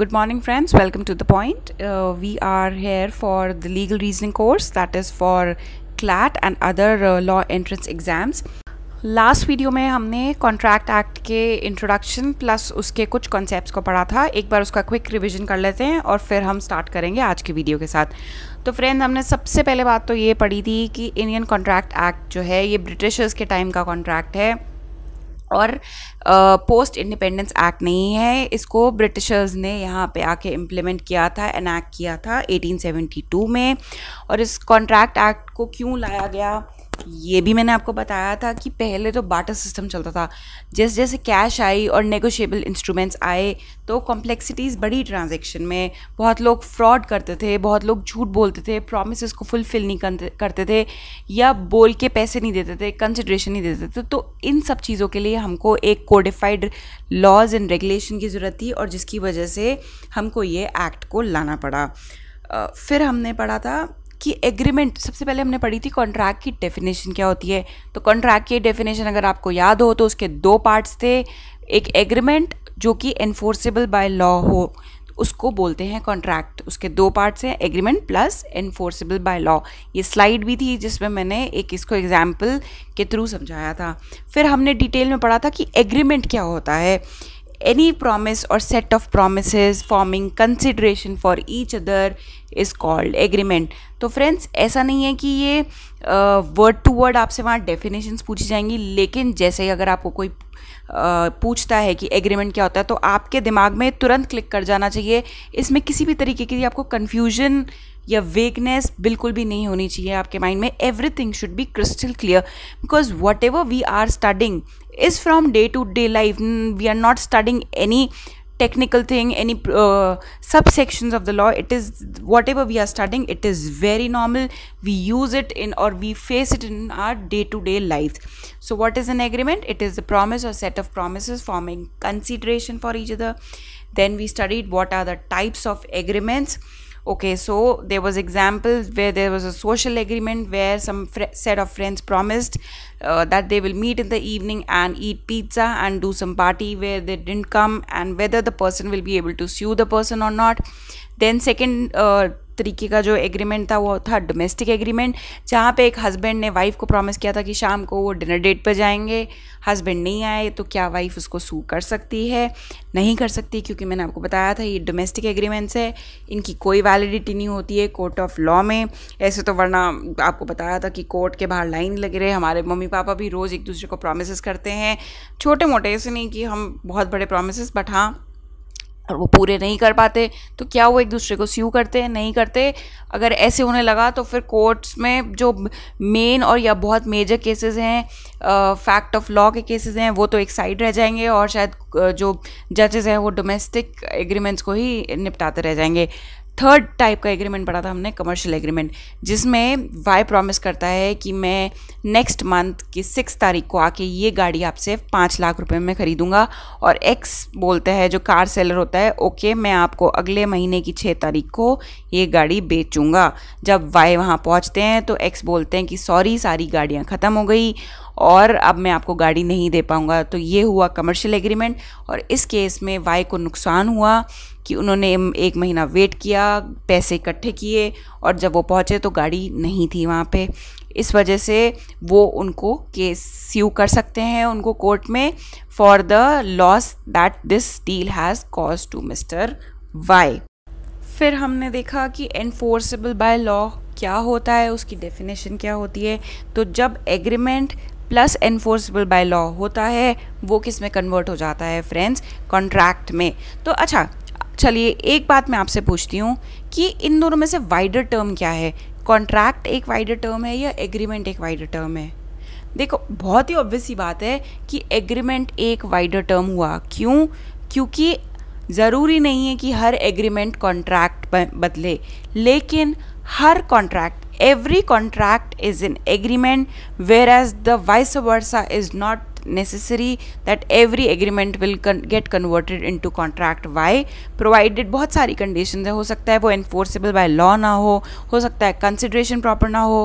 Good morning, friends. Welcome to The Point. We are here for the legal reasoning course, that is for CLAT and other law entrance exams. Last video में हमने contract act के introduction plus उसके कुछ concepts को पढ़ा था. एक बार उसका क्विक रिवीजन कर लेते हैं और फिर हम स्टार्ट करेंगे आज की वीडियो के साथ. तो फ्रेंड, हमने सबसे पहले बात तो ये पढ़ी थी कि इंडियन कॉन्ट्रैक्ट एक्ट जो है ये ब्रिटिशर्स के टाइम का कॉन्ट्रैक्ट है और पोस्ट इंडिपेंडेंस एक्ट नहीं है. इसको ब्रिटिशर्स ने यहाँ पे आके इम्प्लीमेंट किया था, एनैक्ट किया था 1872 में. और इस कॉन्ट्रैक्ट एक्ट को क्यों लाया गया ये भी मैंने आपको बताया था कि पहले तो बार्टर सिस्टम चलता था. जैसे जैसे कैश आई और नेगोशिएबल इंस्ट्रूमेंट्स आए तो कॉम्प्लेक्सिटीज़ बढ़ी ट्रांजैक्शन में. बहुत लोग फ्रॉड करते थे, बहुत लोग झूठ बोलते थे, प्रॉमिसेस को फुलफिल नहीं करते थे या बोल के पैसे नहीं देते थे, कंसिडरेशन नहीं देते थे. तो इन सब चीज़ों के लिए हमको एक कोडिफाइड लॉज एंड रेगुलेशन की ज़रूरत थी और जिसकी वजह से हमको ये एक्ट को लाना पड़ा. फिर हमने पढ़ा था कि एग्रीमेंट. सबसे पहले हमने पढ़ी थी कॉन्ट्रैक्ट की डेफिनेशन क्या होती है. तो कॉन्ट्रैक्ट की डेफिनेशन अगर आपको याद हो तो उसके दो पार्ट्स थे. एक एग्रीमेंट जो कि एनफोर्सेबल बाय लॉ हो उसको बोलते हैं कॉन्ट्रैक्ट. उसके दो पार्ट्स हैं, agreement plus enforceable by law. ये स्लाइड भी थी जिसमें मैंने एक इसको एग्जाम्पल के थ्रू समझाया था. फिर हमने डिटेल में पढ़ा था कि एग्रीमेंट क्या होता है. Any promise or set of promises forming consideration for each other is called agreement. तो फ्रेंड्स, ऐसा नहीं है कि ये वर्ड टू वर्ड आपसे वहाँ डेफिनेशंस पूछी जाएंगी, लेकिन जैसे अगर आपको कोई पूछता है कि एग्रीमेंट क्या होता है तो आपके दिमाग में तुरंत क्लिक कर जाना चाहिए. इसमें किसी भी तरीके की आपको कन्फ्यूजन या वेगनेस बिल्कुल भी नहीं होनी चाहिए आपके माइंड में. Everything should be crystal clear because whatever we are studying is from day to day life. We are not studying any technical thing, any subsections of the law. It is whatever we are studying, it is very normal. We use it in or we face it in our day to day lives. So what is an agreement? It is a promise or set of promises forming consideration for each other. Then we studied what are the types of agreements. Okay, so there was examples where there was a social agreement where some set of friends promised that they will meet in the evening and eat pizza and do some party where they didn't come, and whether the person will be able to sue the person or not. Then second तरीके का जो agreement था वो था domestic agreement, जहाँ पे एक husband ने वाइफ को प्रॉमिस किया था कि शाम को वो डिनर डेट पर जाएंगे. हस्बैंड नहीं आए तो क्या वाइफ उसको सू कर सकती है? नहीं कर सकती, क्योंकि मैंने आपको बताया था ये डोमेस्टिक एग्रीमेंट्स है, इनकी कोई वैलिडिटी नहीं होती है कोर्ट ऑफ लॉ में. ऐसे तो वरना आपको बताया था कि कोर्ट के बाहर लाइन लगे रहे. हमारे मम्मी पापा भी रोज़ एक दूसरे को प्रॉमिसेस करते हैं, छोटे मोटे, ऐसे नहीं कि हम बहुत बड़े प्रॉमिसेस, बट हाँ और वो पूरे नहीं कर पाते तो क्या वो एक दूसरे को स्यू करते हैं? नहीं करते. अगर ऐसे होने लगा तो फिर कोर्ट्स में जो मेन और या बहुत मेजर केसेस हैं, फैक्ट ऑफ लॉ के केसेस हैं, वो तो एक साइड रह जाएंगे और शायद जो जजेस हैं वो डोमेस्टिक एग्रीमेंट्स को ही निपटाते रह जाएंगे. थर्ड टाइप का एग्रीमेंट पढ़ा था हमने, कमर्शियल एग्रीमेंट, जिसमें वाई प्रॉमिस करता है कि मैं नेक्स्ट मंथ की 6 तारीख को आके ये गाड़ी आपसे 5 लाख रुपए में ख़रीदूँगा. और एक्स बोलता है, जो कार सेलर होता है, ओके मैं आपको अगले महीने की 6 तारीख को ये गाड़ी बेचूँगा. जब वाई वहाँ पहुँचते हैं तो एक्स बोलते हैं कि सॉरी, सारी गाड़ियाँ ख़त्म हो गई और अब मैं आपको गाड़ी नहीं दे पाऊँगा. तो ये हुआ कमर्शियल एग्रीमेंट. और इस केस में वाई को नुकसान हुआ कि उन्होंने 1 महीना वेट किया, पैसे इकट्ठे किए और जब वो पहुँचे तो गाड़ी नहीं थी वहाँ पे. इस वजह से वो उनको केस स्यू कर सकते हैं उनको कोर्ट में for the loss that this deal has cause to mister Y. फिर हमने देखा कि एनफोर्सेबल बाय लॉ क्या होता है, उसकी डेफिनेशन क्या होती है. तो जब agreement plus enforceable by law होता है वो किस में कन्वर्ट हो जाता है फ्रेंड्स? कॉन्ट्रैक्ट में. तो अच्छा चलिए एक बात मैं आपसे पूछती हूँ कि इन दोनों में से वाइडर टर्म क्या है? कॉन्ट्रैक्ट एक वाइडर टर्म है या एग्रीमेंट एक वाइडर टर्म है? देखो, बहुत ही ऑब्वियस सी बात है कि एग्रीमेंट एक वाइडर टर्म हुआ. क्यों? क्योंकि ज़रूरी नहीं है कि हर एग्रीमेंट कॉन्ट्रैक्ट बदले, लेकिन हर contract, every contract is an agreement, whereas the vice versa is not necessary that every agreement will get converted into contract. Why? Provided बहुत सारी conditions है. हो सकता है वो enforceable by law ना हो सकता है consideration proper ना हो,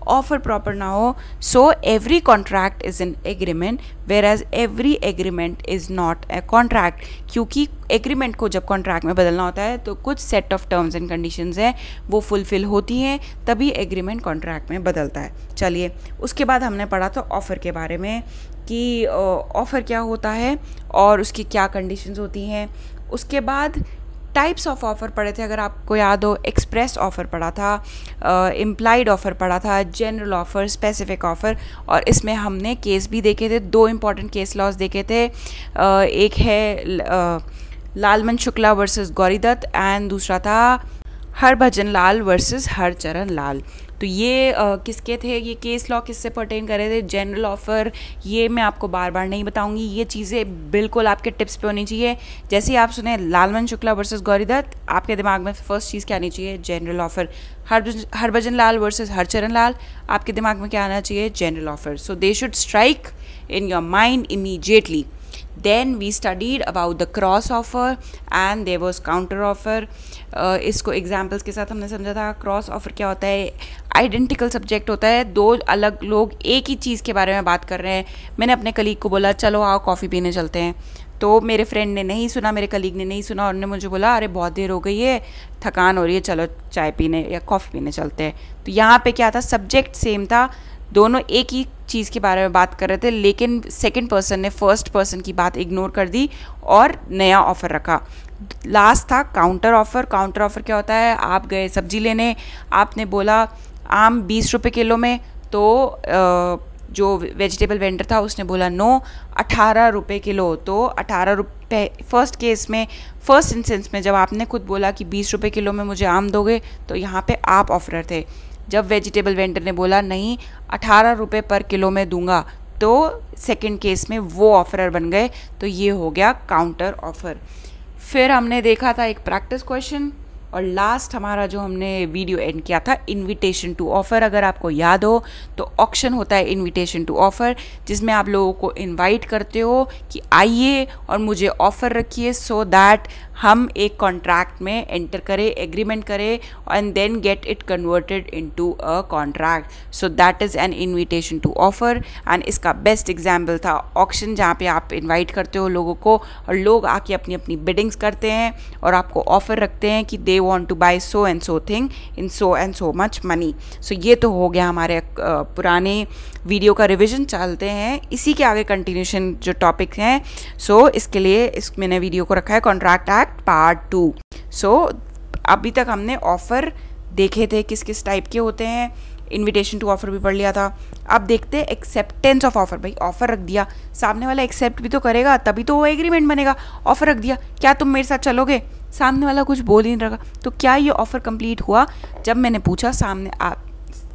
ऑफर प्रॉपर ना हो. So every contract is an agreement whereas every agreement is not a contract. क्योंकि एग्रीमेंट को जब कॉन्ट्रैक्ट में बदलना होता है तो कुछ set of terms and conditions हैं, वो फुलफिल होती हैं तभी एग्रीमेंट कॉन्ट्रैक्ट में बदलता है. चलिए, उसके बाद हमने पढ़ा था ऑफ़र के बारे में कि ऑफ़र क्या होता है और उसकी क्या कंडीशंस होती हैं. उसके बाद टाइप्स ऑफ ऑफ़र पढ़े थे, अगर आपको याद हो. एक्सप्रेस ऑफ़र पढ़ा था, इम्प्लाइड ऑफ़र पढ़ा था, जनरल ऑफ़र, स्पेसिफिक ऑफ़र, और इसमें हमने केस भी देखे थे. 2 इंपॉर्टेंट केस लॉज देखे थे. एक है लालमन शुक्ला वर्सेस गौरी दत्त एंड दूसरा था हरभजन लाल वर्सेस हरचरण लाल. तो ये किसके थे, ये केस लॉ किससे पर्टेन कर रहे थे. जनरल ऑफ़र, ये मैं आपको बार बार नहीं बताऊंगी, ये चीज़ें बिल्कुल आपके टिप्स पे होनी चाहिए. जैसे ही आप सुने लालमन शुक्ला वर्सेस गौरी दत्त, आपके दिमाग में फर्स्ट चीज़ क्या आनी चाहिए, जनरल ऑफ़र. हरभजन लाल वर्सेस हरचरण लाल, आपके दिमाग में क्या आना चाहिए, general offer. So they should strike in your mind immediately. Then we studied about the cross offer and there was counter offer. इसको एग्जाम्पल्स के साथ हमने समझा था. क्रॉस ऑफर क्या होता है, आइडेंटिकल सब्जेक्ट होता है, 2 अलग लोग एक ही चीज़ के बारे में बात कर रहे हैं. मैंने अपने कलीग को बोला चलो आओ कॉफ़ी पीने चलते हैं, तो मेरे फ्रेंड ने नहीं सुना, मेरे कलीग ने नहीं सुना, और उन्होंने मुझे बोला अरे बहुत देर हो गई है, थकान हो रही है, चलो चाय पीने या कॉफ़ी पीने चलते हैं. तो यहाँ पे क्या था, सब्जेक्ट सेम था, दोनों एक ही चीज़ के बारे में बात कर रहे थे, लेकिन सेकंड पर्सन ने फर्स्ट पर्सन की बात इग्नोर कर दी और नया ऑफ़र रखा. लास्ट था काउंटर ऑफ़र. काउंटर ऑफ़र क्या होता है, आप गए सब्जी लेने, आपने बोला आम 20 रुपये किलो में, तो जो वेजिटेबल वेंडर था उसने बोला नो, 18 रुपये किलो. तो 18 रुपये फर्स्ट केस में, फर्स्ट इंस्टेंस में जब आपने खुद बोला कि 20 रुपये किलो में मुझे आम दोगे, तो यहाँ पे आप ऑफरर थे. जब वेजिटेबल वेंडर ने बोला नहीं 18 रुपये पर किलो में दूंगा, तो सेकंड केस में वो ऑफरर बन गए. तो ये हो गया काउंटर ऑफर. फिर हमने देखा था एक प्रैक्टिस क्वेश्चन, और लास्ट हमारा जो हमने वीडियो एंड किया था इनविटेशन टू ऑफ़र. अगर आपको याद हो तो ऑक्शन होता है इनविटेशन टू ऑफ़र, जिसमें आप लोगों को इनवाइट करते हो कि आइए और मुझे ऑफ़र रखिए, सो दैट हम एक कॉन्ट्रैक्ट में एंटर करें, एग्रीमेंट करें, and then get it converted into a contract. So that is an invitation to offer. And इसका बेस्ट एग्जाम्पल था ऑक्शन, जहाँ पे आप इन्वाइट करते हो लोगों को और लोग आके अपनी अपनी बिडिंग्स करते हैं और आपको ऑफ़र रखते हैं कि दे want to buy so and so thing in so and so much money. So ये तो हो गया हमारे पुराने वीडियो का रिवीजन. चलते हैं इसी के आगे कंटिन्यूशन जो टॉपिक हैं. सो इसके लिए मैंने वीडियो को रखा है कॉन्ट्रैक्ट एक्ट पार्ट 2. सो अभी तक हमने ऑफ़र देखे थे किस किस टाइप के होते हैं, इनविटेशन टू ऑफ़र भी पढ़ लिया था. अब देखते हैं एक्सेप्टेंस ऑफ ऑफ़र. भाई ऑफ़र रख दिया, सामने वाला एक्सेप्ट भी तो करेगा तभी तो वो एग्रीमेंट बनेगा. ऑफ़र रख दिया, क्या तुम मेरे साथ चलोगे, सामने वाला कुछ बोल ही नहीं रहा, तो क्या ये ऑफ़र कंप्लीट हुआ. जब मैंने पूछा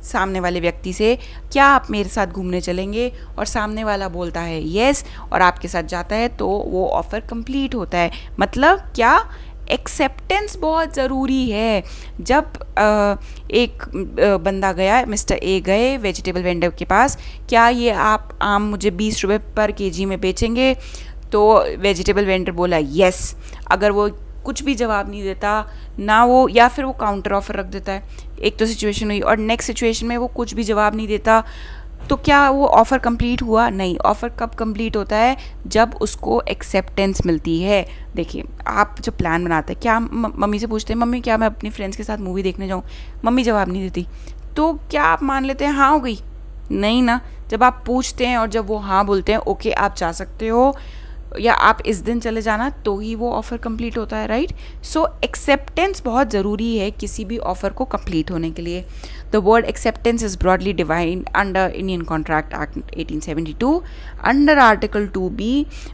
सामने वाले व्यक्ति से क्या आप मेरे साथ घूमने चलेंगे, और सामने वाला बोलता है येस और आपके साथ जाता है, तो वो ऑफ़र कंप्लीट होता है. मतलब क्या, एक्सेप्टेंस बहुत ज़रूरी है. जब एक बंदा गया, मिस्टर ए गए वेजिटेबल वेंडर के पास, क्या ये आप आम मुझे 20 रुपये पर केजी में बेचेंगे, तो वेजिटेबल वेंडर बोला येस. अगर वो कुछ भी जवाब नहीं देता ना, वो या फिर वो काउंटर ऑफ़र रख देता है, एक तो सिचुएशन हुई, और नेक्स्ट सिचुएशन में वो कुछ भी जवाब नहीं देता, तो क्या वो ऑफ़र कंप्लीट हुआ, नहीं. ऑफ़र कब कंप्लीट होता है, जब उसको एक्सेप्टेंस मिलती है. देखिए आप जब प्लान बनाते हैं, क्या मम्मी से पूछते हैं मम्मी क्या मैं अपनी फ्रेंड्स के साथ मूवी देखने जाऊँ, मम्मी जवाब नहीं देती, तो क्या आप मान लेते हैं हाँ हो गई, नहीं ना. जब आप पूछते हैं और जब वो हाँ बोलते हैं ओके आप जा सकते हो या आप इस दिन चले जाना, तो ही वो ऑफ़र कंप्लीट होता है, राइट. सो एक्सेप्टेंस बहुत ज़रूरी है किसी भी ऑफ़र को कंप्लीट होने के लिए. The word acceptance is broadly defined under Indian contract act 1872 under article 2B,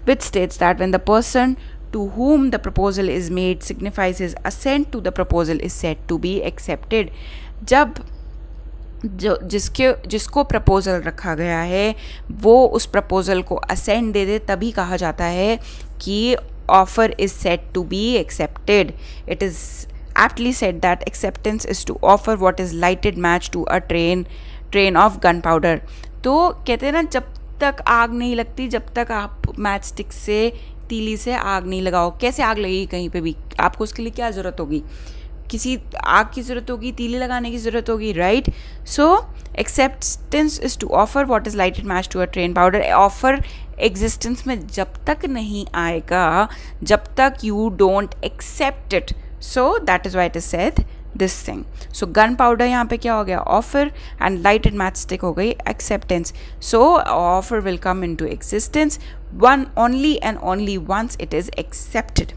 which states that when the person to whom the proposal is made signifies his assent to the proposal is said to be accepted. जब जिसको proposal रखा गया है वो उस proposal को ascent दे दे, तभी कहा जाता है कि offer is said to be accepted. It is aptly said that acceptance is to offer what is lighted match to a train of gunpowder. तो कहते हैं ना, जब तक आग नहीं लगती, जब तक आप मैच स्टिक से, तीली से आग नहीं लगाओ. कैसे आग लगेगी कहीं पे भी, आपको उसके लिए क्या ज़रूरत होगी, किसी आग की ज़रूरत होगी, तीली लगाने की ज़रूरत होगी, right? So acceptance is to offer what is lighted match to a train powder. Offer existence में जब तक नहीं आएगा जब तक you don't accept it, so that is why it is said this thing. So gunpowder यहाँ पे क्या हो गया, offer, and lighted match stick हो गई acceptance. So offer will come into existence one only and only once it is accepted.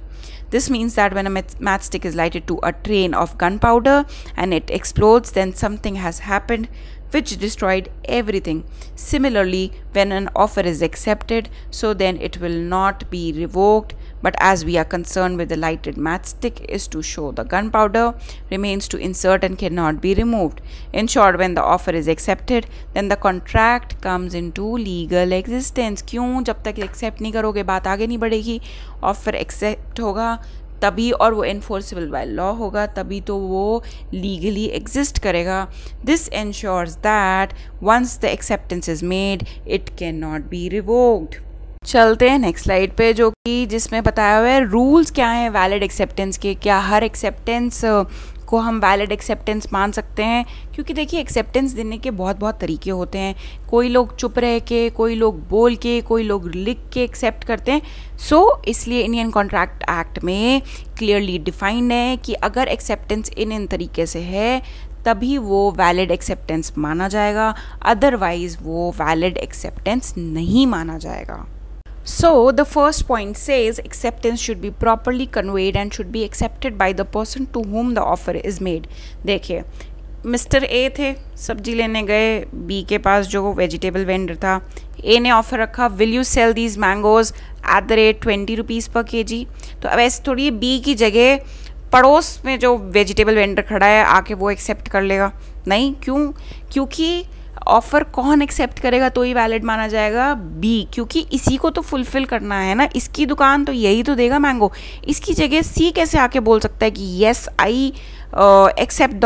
This means that when a matchstick is lighted to a train of gunpowder and it explodes, then something has happened which destroyed everything. Similarly, when an offer is accepted, so then it will not be revoked, but as we are concerned with the lighted matchstick is to show the gunpowder remains to insert and cannot be removed. In short, when the offer is accepted, then the contract comes into legal existence. क्यों? जब तक accept नहीं करोगे बात आगे नहीं बढ़ेगी। offer accept होगा तभी, और वो एनफोर्सेबल बाय लॉ होगा तभी तो वो लीगली एग्जिस्ट करेगा। This ensures that once the acceptance is made it can not be revoked. चलते हैं नेक्स्ट स्लाइड पे, जो कि जिसमें बताया हुआ है रूल्स क्या हैं वैलिड एक्सेप्टेंस के। क्या हर एक्सेप्टेंस को हम वैलिड एक्सेप्टेंस मान सकते हैं? क्योंकि देखिए एक्सेप्टेंस देने के बहुत तरीके होते हैं। कोई लोग चुप रह के, कोई लोग बोल के, कोई लोग लिख के एक्सेप्ट करते हैं। सो इसलिए इंडियन कॉन्ट्रैक्ट एक्ट में क्लियरली डिफाइंड है कि अगर एक्सेप्टेंस इन तरीके से है तभी वो वैलिड एक्सेप्टेंस माना जाएगा, अदरवाइज वो वैलिड एक्सेप्टेंस नहीं माना जाएगा। So the first point says acceptance should be properly conveyed and should be accepted by the person to whom the offer is made. देखिए मिस्टर ए थे, सब्जी लेने गए बी के पास जो वेजिटेबल वेंडर था। ए ने ऑफर रखा, will you sell these mangoes at the rate 20 rupees per kg। तो अब ऐसे थोड़ी बी की जगह पड़ोस में जो वेजिटेबल वेंडर खड़ा है आके वो एक्सेप्ट कर लेगा, नहीं। क्यों? क्योंकि ऑफ़र कौन एक्सेप्ट करेगा तो ही वैलिड माना जाएगा, बी, क्योंकि इसी को तो फुलफ़िल करना है ना, इसकी दुकान तो यही तो देगा मैंगो। इसकी जगह सी कैसे आके बोल सकता है कि yes I accept the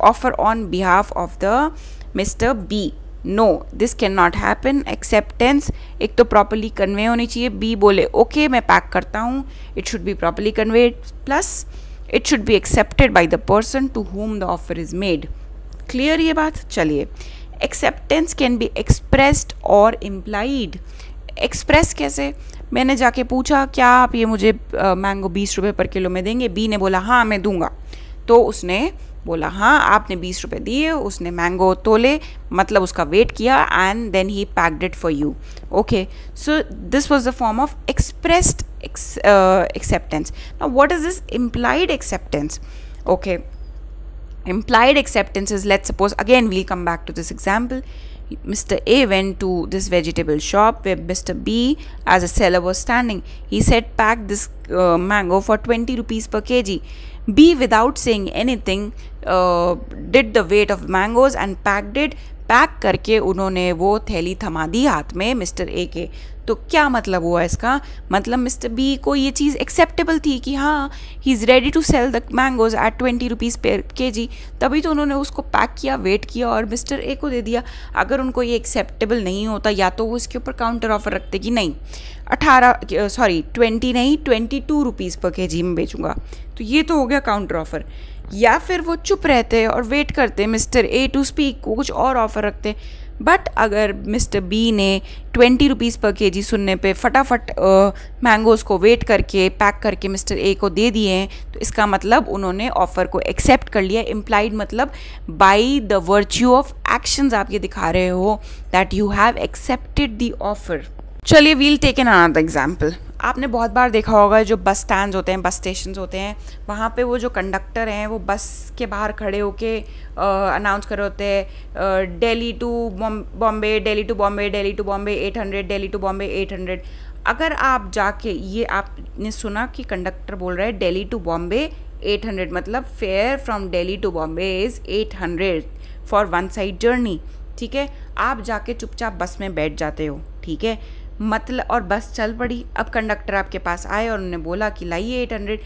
offer on behalf of the mister B? No, this can not happen. Acceptance एक तो प्रॉपरली कन्वे होनी चाहिए। बी बोले ओके मैं पैक करता हूँ, it should be properly conveyed, plus it should be accepted by the person to whom the offer is made. Clear ये बात? चलिए, एक्सेप्टेंस कैन बी एक्सप्रेस्ड और इम्प्लाइड। एक्सप्रेस कैसे? मैंने जाके पूछा क्या आप ये मुझे मैंगो 20 रुपये पर किलो में देंगे? बी ने बोला हाँ मैं दूंगा, तो उसने बोला हाँ, आपने 20 रुपये दिए, उसने मैंगो तोले, मतलब उसका वेट किया, and then he packed it for you. Okay, so this was the form of expressed acceptance. Now what is this implied acceptance? Okay, implied acceptance is, let's suppose, again we'll come back to this example. Mr. A went to this vegetable shop where Mr. B as a seller was standing. He said pack this mango for 20 rupees per kg. B, without saying anything, did the weight of mangoes and packed it. Pack करके उन्होंने वो थैली थमा दी हाथ में mister A के। तो क्या मतलब हुआ इसका? मतलब मिस्टर बी को ये चीज़ एक्सेप्टेबल थी कि हाँ he is ready to sell the mangoes at 20 rupees per kg, तभी तो उन्होंने उसको पैक किया, वेट किया और मिस्टर ए को दे दिया। अगर उनको ये एक्सेप्टेबल नहीं होता, या तो वो इसके ऊपर काउंटर ऑफर रखते कि नहीं 20 नहीं 22 रुपीज़ पर kg में बेचूंगा, तो ये तो हो गया काउंटर ऑफर। या फिर वो चुप रहते और वेट करते मिस्टर ए टू स्पीक, को कुछ और ऑफर रखते। बट अगर मिस्टर बी ने 20 रुपीज़ पर kg सुनने पे फटाफट मैंगोज़ को वेट करके पैक करके मिस्टर ए को दे दिए हैं, तो इसका मतलब उन्होंने ऑफ़र को एक्सेप्ट कर लिया। इम्प्लाइड मतलब by the virtue of actions आप ये दिखा रहे हो that you have accepted the offer. चलिए we'll take an another example. आपने बहुत बार देखा होगा जो बस स्टैंड्स होते हैं, बस स्टेशन होते हैं, वहाँ पे वो जो कंडक्टर हैं वो बस के बाहर खड़े होके अनाउंस कर रहे होते हैं Delhi to Bombay, Delhi to Bombay, Delhi to Bombay 800, Delhi to Bombay 800। अगर आप जाके ये आपने सुना कि कंडक्टर बोल रहा है दिल्ली टू बॉम्बे 800, मतलब fare from Delhi to Bombay is 800 for one side journey. ठीक है, आप जाके चुपचाप बस में बैठ जाते हो, ठीक है, मतलब, और बस चल पड़ी। अब कंडक्टर आपके पास आए और उन्होंने बोला कि लाइए 800,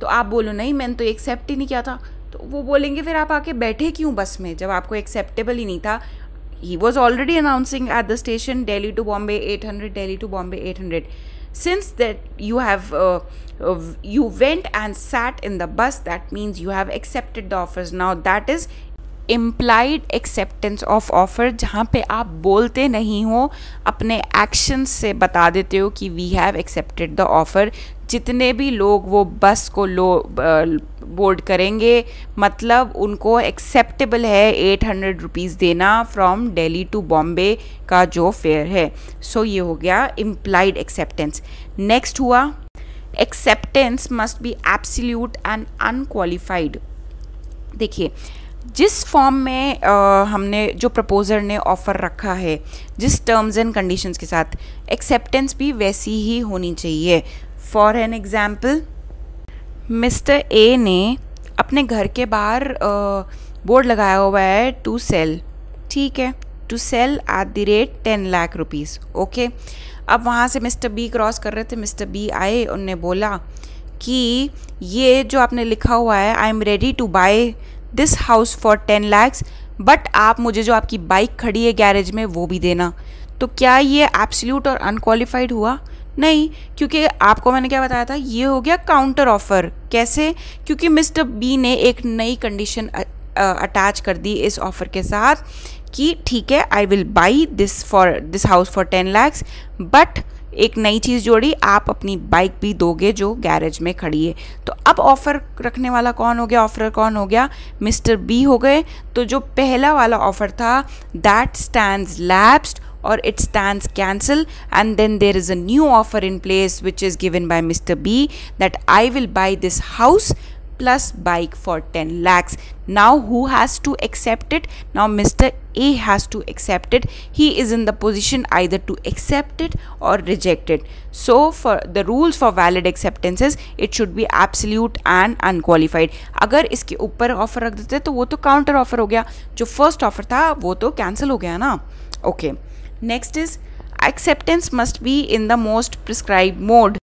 तो आप बोलो नहीं मैंने तो एक्सेप्ट ही नहीं किया था, तो वो बोलेंगे फिर आप आके बैठे क्यों बस में जब आपको एक्सेप्टेबल ही नहीं था। He was already announcing at the station Delhi to Bombay 800, Delhi to Bombay 800। Since that you went and sat in the bus, that means you have accepted the offers. Now that is implied acceptance of offer, जहाँ पे आप बोलते नहीं हो, अपने actions से बता देते हो कि we have accepted the offer. जितने भी लोग वो बस को बोर्ड करेंगे, मतलब उनको एक्सेप्टेबल है 800 रुपीज़ देना फ्रॉम दिल्ली टू बॉम्बे का जो फेयर है. सो ये हो गया इम्प्लाइड एक्सेप्टेंस. नेक्स्ट हुआ acceptance must B absolute and unqualified. देखिए, जिस फॉर्म में हमने जो प्रपोजर ने ऑफ़र रखा है, जिस टर्म्स एंड कंडीशंस के साथ, एक्सेप्टेंस भी वैसी ही होनी चाहिए. For an example, mister A ने अपने घर के बाहर बोर्ड लगाया हुआ है टू सेल, ठीक है, to sell at the rate 10 lakh rupees. Okay, अब वहाँ से मिस्टर बी क्रॉस कर रहे थे, मिस्टर बी आए, उनने बोला कि ये जो आपने लिखा हुआ है, I am ready to buy this house for 10 lakhs, but आप मुझे जो आपकी बाइक खड़ी है गैरेज में वो भी देना. तो क्या ये एब्सोल्यूट और अनक्वालिफाइड हुआ? नहीं, क्योंकि आपको मैंने क्या बताया था, ये हो गया काउंटर ऑफर. कैसे? क्योंकि मिस्टर बी ने एक नई कंडीशन अटैच कर दी इस ऑफ़र के साथ कि ठीक है, आई will by this house for 10 lakhs, but एक नई चीज़ जोड़ी, आप अपनी बाइक भी दोगे जो गैरेज में खड़ी है. तो अब ऑफ़र रखने वाला कौन हो गया, ऑफर कौन हो गया, मिस्टर बी हो गए. तो जो पहला वाला ऑफ़र था, that stands lapsed or it stands cancel, and then there is a new offer in place which is given by Mr. B that I will buy this house plus bike for 10 lakhs. Now who has to accept it? Now Mr. A has to accept it. He is in the position either to accept it or reject it. So for the rules for valid acceptances, it should be absolute and unqualified. अगर इसके ऊपर offer रख देते तो वो तो counter offer हो गया, जो फर्स्ट ऑफर था वो तो कैंसिल हो गया ना. Okay, next is acceptance must B in the most prescribe mode.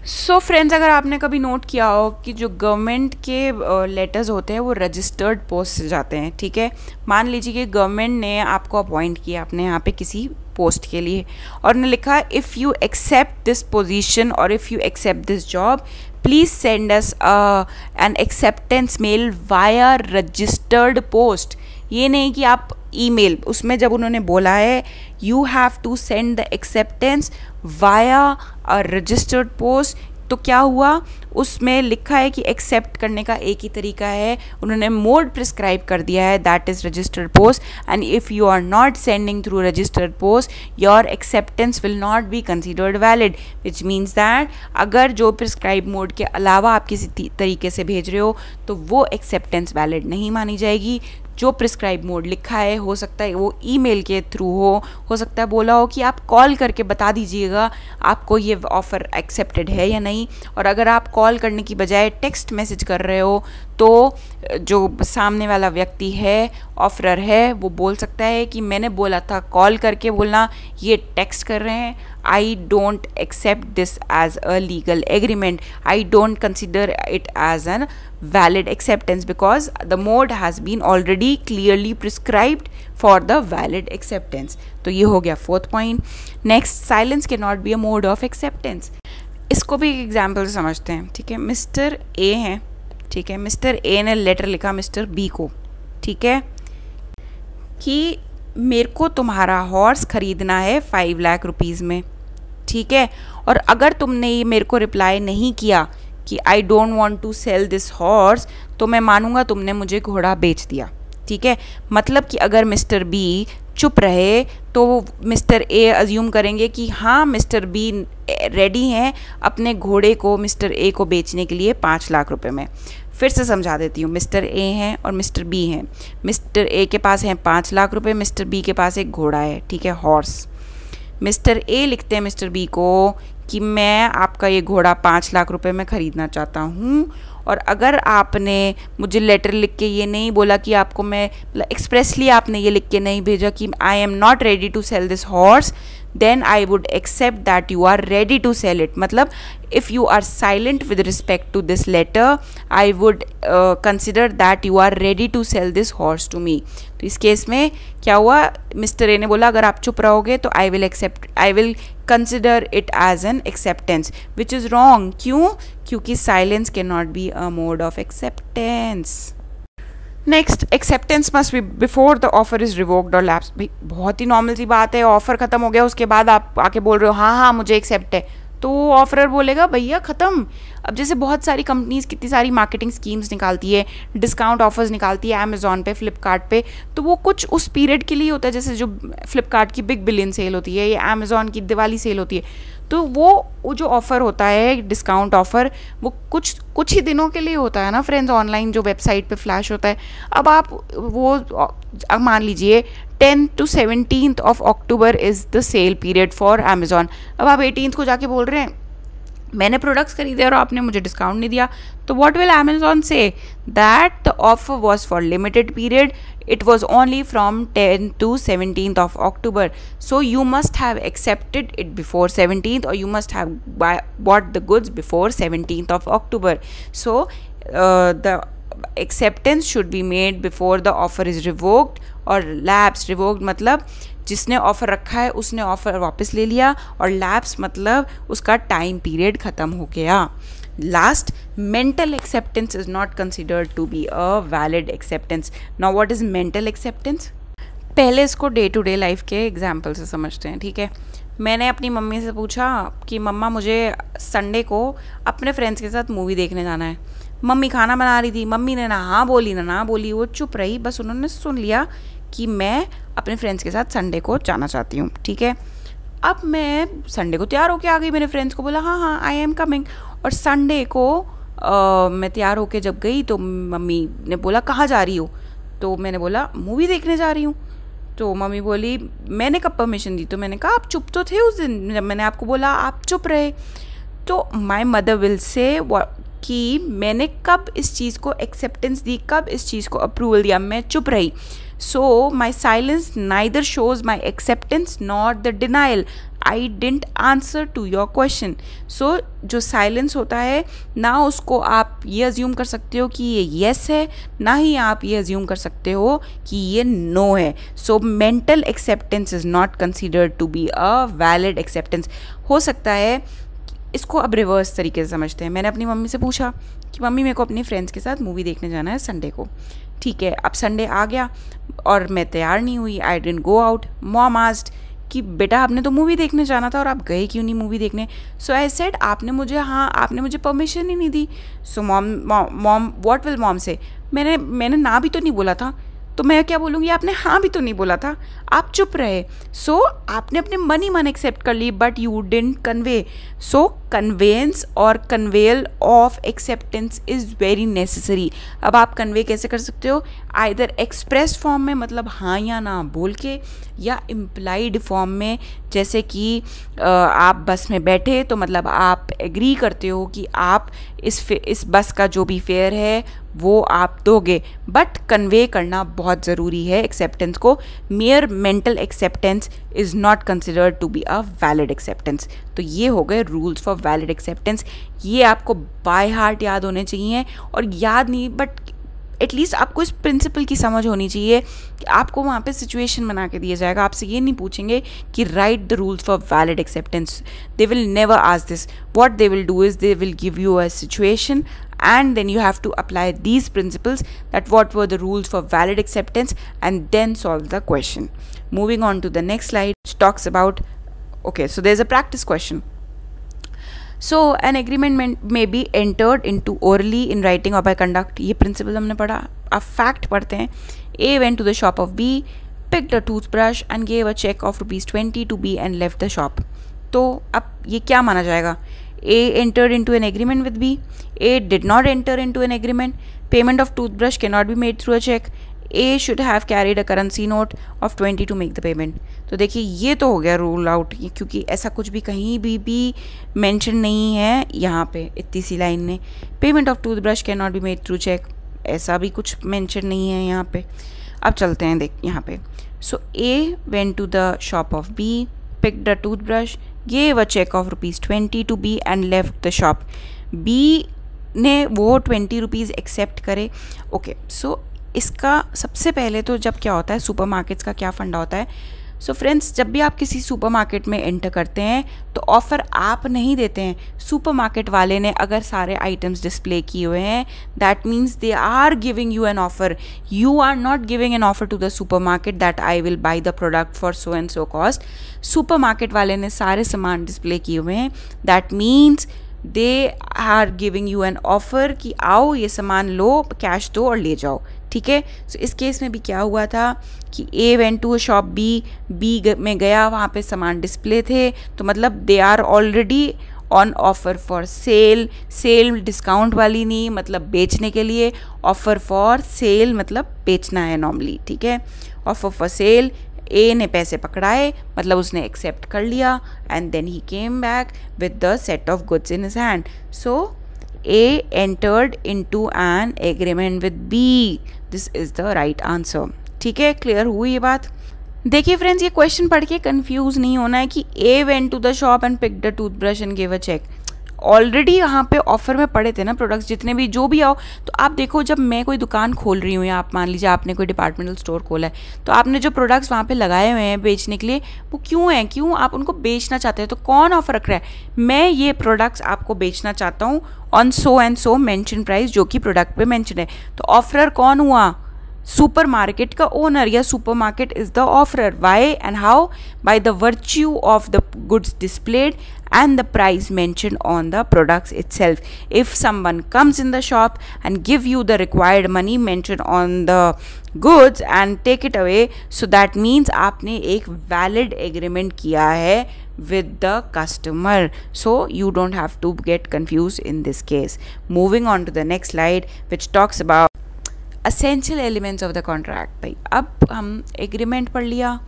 So friends, अगर आपने कभी नोट किया हो कि जो गवर्नमेंट के लेटर्स होते हैं वो रजिस्टर्ड पोस्ट से जाते हैं, ठीक है. मान लीजिए कि गवर्नमेंट ने आपको अपॉइंट किया अपने यहाँ पे किसी पोस्ट के लिए, और ने लिखा if you accept this position और if you accept this job, please send us an acceptance mail via registered post. ये नहीं कि आप ईमेल, उसमें जब उन्होंने बोला है you have to send the acceptance via a registered post, तो क्या हुआ, उसमें लिखा है कि एक्सेप्ट करने का एक ही तरीका है, उन्होंने मोड प्रिस्क्राइब कर दिया है, that is registered post. And if you are not sending through registered post, your acceptance will not be considered valid, which means that अगर जो प्रिस्क्राइब मोड के अलावा आप किसी तरीके से भेज रहे हो तो वो एक्सेप्टेंस वैलिड नहीं मानी जाएगी. जो प्रिस्क्राइब मोड लिखा है, हो सकता है वो ईमेल के थ्रू हो सकता है बोला हो कि आप कॉल करके बता दीजिएगा आपको ये ऑफ़र एक्सेप्टेड है या नहीं. और अगर आप कॉल करने की बजाय टेक्स्ट मैसेज कर रहे हो तो जो सामने वाला व्यक्ति है, ऑफरर है, वो बोल सकता है कि मैंने बोला था कॉल करके बोलना, ये टेक्स्ट कर रहे हैं. I don't accept this as a legal agreement, I don't consider it as an valid acceptance because the mode has been already clearly prescribed for the valid acceptance. तो ये हो गया fourth point. Next, silence can not be a mode of acceptance. इसको भी एक example से समझते हैं, ठीक है. मिस्टर ए हैं, ठीक है, मिस्टर ए ने लेटर लिखा मिस्टर बी को, ठीक है, कि मेरे को तुम्हारा हॉर्स ख़रीदना है 5 लाख रुपीज़ में, ठीक है, और अगर तुमने ये मेरे को रिप्लाई नहीं किया कि I don't want to sell this horse, तो मैं मानूंगा तुमने मुझे घोड़ा बेच दिया, ठीक है. मतलब कि अगर मिस्टर बी चुप रहे तो मिस्टर ए अज्यूम करेंगे कि हाँ मिस्टर बी रेडी हैं अपने घोड़े को मिस्टर ए को बेचने के लिए 5 लाख रुपए में. फिर से समझा देती हूँ, मिस्टर ए हैं और मिस्टर बी हैं. मिस्टर ए के पास हैं 5 लाख रुपए, मिस्टर बी के पास एक घोड़ा है, ठीक है, हॉर्स. मिस्टर ए लिखते हैं मिस्टर बी को कि मैं आपका ये घोड़ा 5 लाख रुपए में ख़रीदना चाहता हूँ, और अगर आपने मुझे लेटर लिख के ये नहीं बोला कि आपको मैं एक्सप्रेसली आपने ये लिख के नहीं भेजा कि I am not ready to sell this horse, then I would accept that you are ready to sell it. मतलब if you are silent with respect to this letter, I would consider that you are ready to sell this horse to me. तो इस case में क्या हुआ, mister A ने बोला अगर आप चुप रहोगे तो I will consider it as an acceptance, which is wrong. क्यों? क्योंकि silence can not be a mode of acceptance. Next, acceptance must be before the offer is revoked और लैप्स। भाई बहुत ही नॉर्मल सी बात है, ऑफर खत्म हो गया उसके बाद आप आके बोल रहे हो हाँ हाँ मुझे एक्सेप्ट है, तो ऑफरर बोलेगा भैया ख़त्म। अब जैसे बहुत सारी कंपनीज कितनी सारी मार्केटिंग स्कीम्स निकालती है, डिस्काउंट ऑफर्स निकालती है अमेज़ॉन पे, फ्लिपकार्ट पे, तो वो कुछ उस पीरियड के लिए होता है। जैसे जो फ्लिपकार्ट की बिग बिलियन सेल होती है या अमेज़ॉन की दिवाली सेल होती है, तो वो जो ऑफ़र होता है डिस्काउंट ऑफ़र, वो कुछ ही दिनों के लिए होता है ना फ्रेंड्स, ऑनलाइन जो वेबसाइट पे फ्लैश होता है। अब आप वो अब मान लीजिए 10 to 17th of October is the sale period for Amazon। अब आप 18th को जाके बोल रहे हैं मैंने प्रोडक्ट्स खरीदे और आपने मुझे डिस्काउंट नहीं दिया, तो what will Amazon say? That the offer was for limited period, it was only from 10 to 17th of October, so you must have accepted it before 17th or you must have bought the goods before 17th of October। So the acceptance should be made before the offer is revoked और lapse. Revoked मतलब जिसने offer रखा है उसने offer वापस ले लिया, और लैप्स मतलब उसका टाइम पीरियड ख़त्म हो गया। Last, mental acceptance is not considered to be a valid acceptance. Now what is mental acceptance? पहले इसको डे टू डे लाइफ के एग्जाम्पल से समझते हैं, ठीक है। मैंने अपनी मम्मी से पूछा कि मम्मा मुझे संडे को अपने फ्रेंड्स के साथ मूवी देखने जाना है। मम्मी खाना बना रही थी, मम्मी ने ना हाँ बोली ना बोली, वो चुप रही, बस उन्होंने सुन लिया कि मैं अपने फ्रेंड्स के साथ संडे को जाना चाहती हूँ, ठीक है। अब मैं संडे को तैयार होके आ गई, मेरे फ्रेंड्स को बोला हाँ हाँ आई एम कमिंग, और संडे को मैं तैयार होके जब गई तो मम्मी ने बोला कहाँ जा रही हो, तो मैंने बोला मूवी देखने जा रही हूँ। तो मम्मी बोली मैंने कब परमिशन दी? तो मैंने कहा आप चुप तो थे उस दिन जब मैंने आपको बोला, आप चुप रहे। तो माई मदर विल से कि मैंने कब इस चीज़ को एक्सेप्टेंस दी, कब इस चीज़ को अप्रूवल दिया, मैं चुप रही। So my silence neither shows my acceptance not the denial, I didn't answer to your question. So जो साइलेंस होता है ना उसको आप ये अज्यूम कर सकते हो कि ये येस है, ना ही आप ये अज्यूम कर सकते हो कि ये नो है। So mental acceptance is not considered to be a valid acceptance. हो सकता है इसको अब रिवर्स तरीके से समझते हैं। मैंने अपनी मम्मी से पूछा कि मम्मी मेरे को अपनी फ्रेंड्स के साथ मूवी देखने जाना है संडे को, ठीक है। अब संडे आ गया और मैं तैयार नहीं हुई, I didn't go out. Mom asked कि बेटा आपने तो मूवी देखने जाना था और आप गए क्यों नहीं मूवी देखने? सो आई सेड आपने मुझे परमिशन ही नहीं दी। So mom what will mom say? मैंने ना भी तो नहीं बोला था, तो मैं क्या बोलूँगी आपने हाँ भी तो नहीं बोला था, आप चुप रहे। सो आपने अपने मन ही मन एक्सेप्ट कर ली, but you didn't convey. So conveyance और conveyal of acceptance is very necessary. अब आप कन्वे कैसे कर सकते हो? आइदर एक्सप्रेस फॉर्म में मतलब हाँ या ना बोल के, या इम्प्लाइड फॉर्म में जैसे कि आप बस में बैठे तो मतलब आप एग्री करते हो कि आप इस बस का जो भी फेयर है वो आप दोगे, बट कन्वे करना बहुत ज़रूरी है एक्सेप्टेंस को। Mere mental acceptance is not considered to be a valid acceptance. तो ये हो गए रूल्स फॉर वैलिड एक्सेप्टेंस। ये आपको बाय हार्ट याद होने चाहिए, और याद नहीं बट एटलीस्ट आपको इस प्रिंसिपल की समझ होनी चाहिए कि आपको वहाँ पे सिचुएशन बना के दिया जाएगा। आपसे ये नहीं पूछेंगे कि right the rules for valid acceptance, they will never ask this. What they will do is they will give you a situation and then you have to apply these principles, that what were the rules for valid acceptance, and then solve the question. Moving on to the next slide, which talks about, okay, so there's a practice question. So an agreement may be entered into orally, in writing, or by conduct. ये principle हमने पढ़ा। अब fact पढ़ते हैं। A went to the shop of B, picked a toothbrush and gave a check of ₹20 to B and left the shop. तो अब ये क्या माना जाएगा? A entered into an agreement with B. A did not enter into an agreement. Payment of toothbrush cannot be made through a check. A should have carried a currency note of 20 to make the payment. तो देखिए ये तो हो गया rule out, क्योंकि ऐसा कुछ भी कहीं भी मेंशन नहीं है यहाँ पे इतनी सी लाइन में। Payment of toothbrush can not be made through cheque, ऐसा भी कुछ मेंशन नहीं है यहाँ पे। अब चलते हैं देख यहाँ पे। सो A went to the shop of B, picked a toothbrush, gave a check of ₹20 to B and left the shop. B ने वो ₹20 एक्सेप्ट करे। ओके, सो इसका सबसे पहले तो जब क्या होता है, सुपरमार्केट्स का क्या फंडा होता है। सो फ्रेंड्स, जब भी आप किसी सुपरमार्केट में एंटर करते हैं तो ऑफ़र आप नहीं देते हैं, सुपरमार्केट वाले ने अगर सारे आइटम्स डिस्प्ले किए हुए हैं, that means they are giving you an offer. You are not giving an offer to the supermarket that I will buy the product for so and so cost. Supermarket वाले ने सारे सामान display किए हुए हैं, that means they are giving you an offer कि आओ ये सामान लो, कैश दो और ले जाओ, ठीक है। सो इस केस में भी क्या हुआ था कि A went to shop B में गया, वहाँ पे सामान डिस्प्ले थे, तो मतलब they are already on offer for sale. Sale discount वाली नहीं, मतलब बेचने के लिए। ऑफ़र फॉर सेल मतलब बेचना है नॉर्मली, ठीक है। ऑफ़र फॉर सेल, ए ने पैसे पकड़ाए, मतलब उसने एक्सेप्ट कर लिया, and then he came back with the set of goods in his hand. So A entered into an agreement with B. This is the right answer. ठीक है, क्लियर हुई ये बात। देखिए फ्रेंड्स, ये क्वेश्चन पढ़ के कंफ्यूज नहीं होना है कि A went to the shop and picked a toothbrush and gave a check. Already यहाँ पे ऑफर में पड़े थे ना प्रोडक्ट्स, जितने भी जो भी आओ। तो आप देखो, जब मैं कोई दुकान खोल रही हूँ, या आप मान लीजिए आपने कोई डिपार्टमेंटल स्टोर खोला है, तो आपने जो प्रोडक्ट्स वहाँ पे लगाए हुए हैं बेचने के लिए, वो क्यों हैं, क्यों आप उनको बेचना चाहते हैं। तो कौन ऑफर रख रहा है, मैं ये प्रोडक्ट्स आपको बेचना चाहता हूँ on so and so mention price, जो कि प्रोडक्ट पे मेंशन है। तो ऑफरर कौन हुआ, सुपरमार्केट का ओनर, या supermarket is the offerer. Why and how, by the virtue of the goods displayed and the price mentioned on the products itself. If someone comes in the shop and give you the required money mentioned on the goods and take it away, so that means आपने एक valid agreement किया है with the customer. So you don't have to get confused in this case. Moving on to the next slide, which talks about essential elements of the contract. भाई अब हम agreement पढ़ लिया,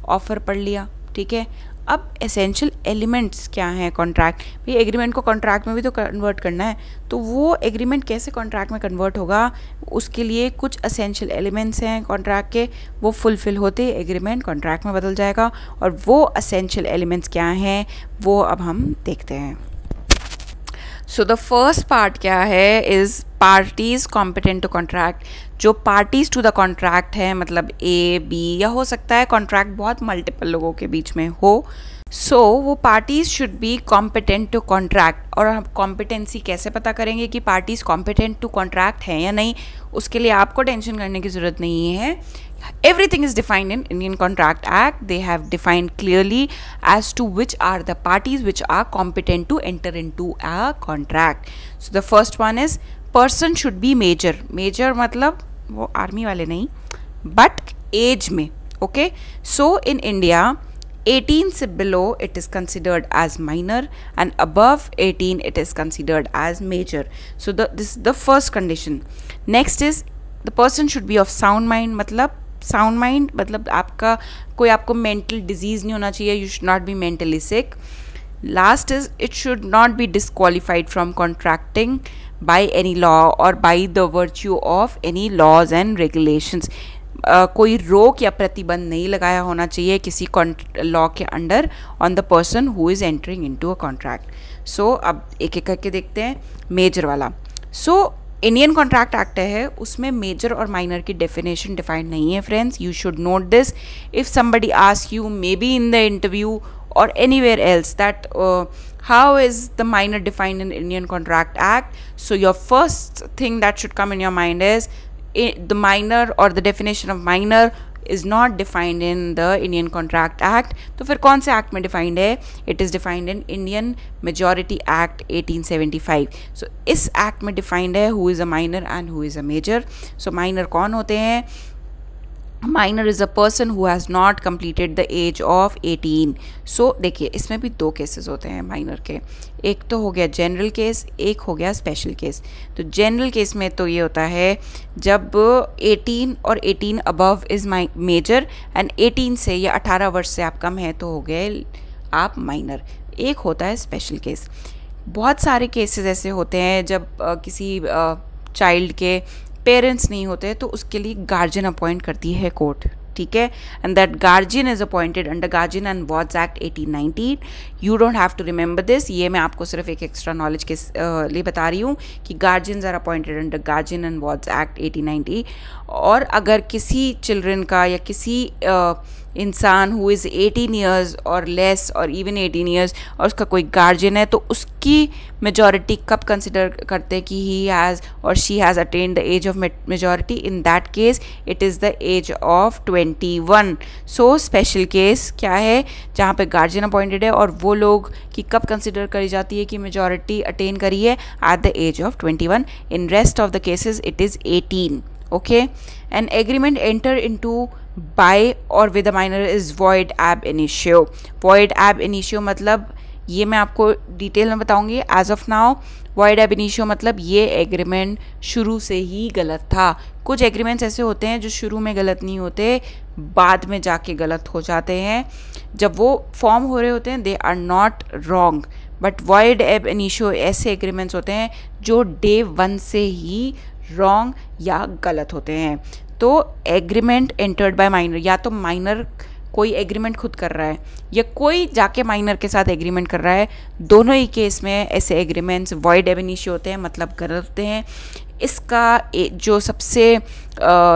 offer पढ़ लिया, ठीक है। अब एसेंशियल एलिमेंट्स क्या हैं कॉन्ट्रैक्ट, भाई एग्रीमेंट को कॉन्ट्रैक्ट में भी तो कन्वर्ट करना है, तो वो एग्रीमेंट कैसे कॉन्ट्रैक्ट में कन्वर्ट होगा, उसके लिए कुछ एसेंशियल एलिमेंट्स हैं कॉन्ट्रैक्ट के, वो फुलफिल होते एग्रीमेंट कॉन्ट्रैक्ट में बदल जाएगा। और वो एसेंशियल एलिमेंट्स क्या हैं वो अब हम देखते हैं। सो द फर्स्ट पार्ट क्या है, is parties competent to contract. जो पार्टीज टू द कॉन्ट्रैक्ट है, मतलब ए बी, या हो सकता है कॉन्ट्रैक्ट बहुत मल्टीपल लोगों के बीच में हो, सो वो parties should be competent to contract. और हम कॉम्पिटेंसी कैसे पता करेंगे कि पार्टीज कॉम्पिटेंट टू कॉन्ट्रैक्ट हैं या नहीं, उसके लिए आपको टेंशन करने की ज़रूरत नहीं है। Everything is defined in Indian Contract Act. They have defined clearly as to which are the parties which are competent to enter into a contract. So the first one is person should be major. Major मतलब वो army वाले नहीं, but age में, okay? So in India, 18 से below it is considered as minor, and above 18 it is considered as major. So this is the first condition. Next is the person should be of sound mind. मतलब sound mind मतलब आपका कोई आपको mental disease नहीं होना चाहिए, you should not be mentally sick. Last is it should not be disqualified from contracting by any law or by the virtue of any laws and regulations. कोई रोक या प्रतिबंध नहीं लगाया होना चाहिए किसी लॉ के under on the person who is entering into a contract. So अब एक एक करके देखते हैं मेजर वाला। सो इंडियन कॉन्ट्रैक्ट एक्ट है, उसमें मेजर और माइनर की डेफिनेशन डिफाइंड नहीं है friends, you should note this. If somebody ask you may be in the interview or anywhere else that how is the minor defined in Indian Contract Act, so your first thing that should come in your mind is the minor or the definition of minor is not defined in the Indian Contract Act. तो फिर कौन से act में defined है? It is defined in Indian Majority Act 1875. So इस act में defined है who is a minor and who is a major. So minor कौन होते हैं? Minor is a person who has not completed the age of 18. सो देखिए इसमें भी दो केसेस होते हैं माइनर के, एक तो हो गया जनरल केस, एक हो गया स्पेशल केस. तो जनरल केस में तो ये होता है जब 18 और 18 अबव इज़ मेजर एंड 18 से या 18 वर्ष से आप कम हैं तो हो गए आप माइनर. एक होता है स्पेशल केस. बहुत सारे केसेस ऐसे होते हैं जब किसी चाइल्ड के पेरेंट्स नहीं होते तो उसके लिए गार्जियन अपॉइंट करती है कोर्ट, ठीक है, and that guardian is appointed under guardian and wards act 1819. You don't have to remember this, ये मैं आपको सिर्फ एक एक्स्ट्रा नॉलेज के लिए बता रही हूँ कि guardians are appointed under guardian and wards act 1890. और अगर किसी चिल्ड्रन का या किसी इंसान हु इज़ 18 ईयर्स और लेस और इवन 18 ईयर्स और उसका कोई गार्जियन है, तो उसकी मेजॉरिटी कब कंसिडर करते हैं कि ही हैज़ और she has attained the age of majority? In that case it is the age of 21. So special case क्या है जहाँ पे गार्जियन अपॉइंटेड है और वो लोग की कब कंसिडर करी जाती है कि मेजॉरिटी अटेन करी है? At the age of 21. In rest of the cases it is 18. Okay, an agreement entered into by or with a minor is void ab initio. Void ab initio मतलब ये मैं आपको डिटेल में बताऊंगी. As of now void ab initio मतलब ये agreement शुरू से ही गलत था. कुछ एग्रीमेंट्स ऐसे होते हैं जो शुरू में गलत नहीं होते, बाद में जाके गलत हो जाते हैं. जब वो फॉर्म हो रहे होते हैं they are not wrong, but void ab initio ऐसे एग्रीमेंट्स होते हैं जो डे 1 से ही रॉन्ग या गलत होते हैं. तो एग्रीमेंट एंटर्ड बाय माइनर, या तो माइनर कोई एग्रीमेंट खुद कर रहा है या कोई जाके माइनर के साथ एग्रीमेंट कर रहा है, दोनों ही केस में ऐसे एग्रीमेंट्स वॉइड एब इनिशियो होते हैं, मतलब गलत होते हैं. इसका जो सबसे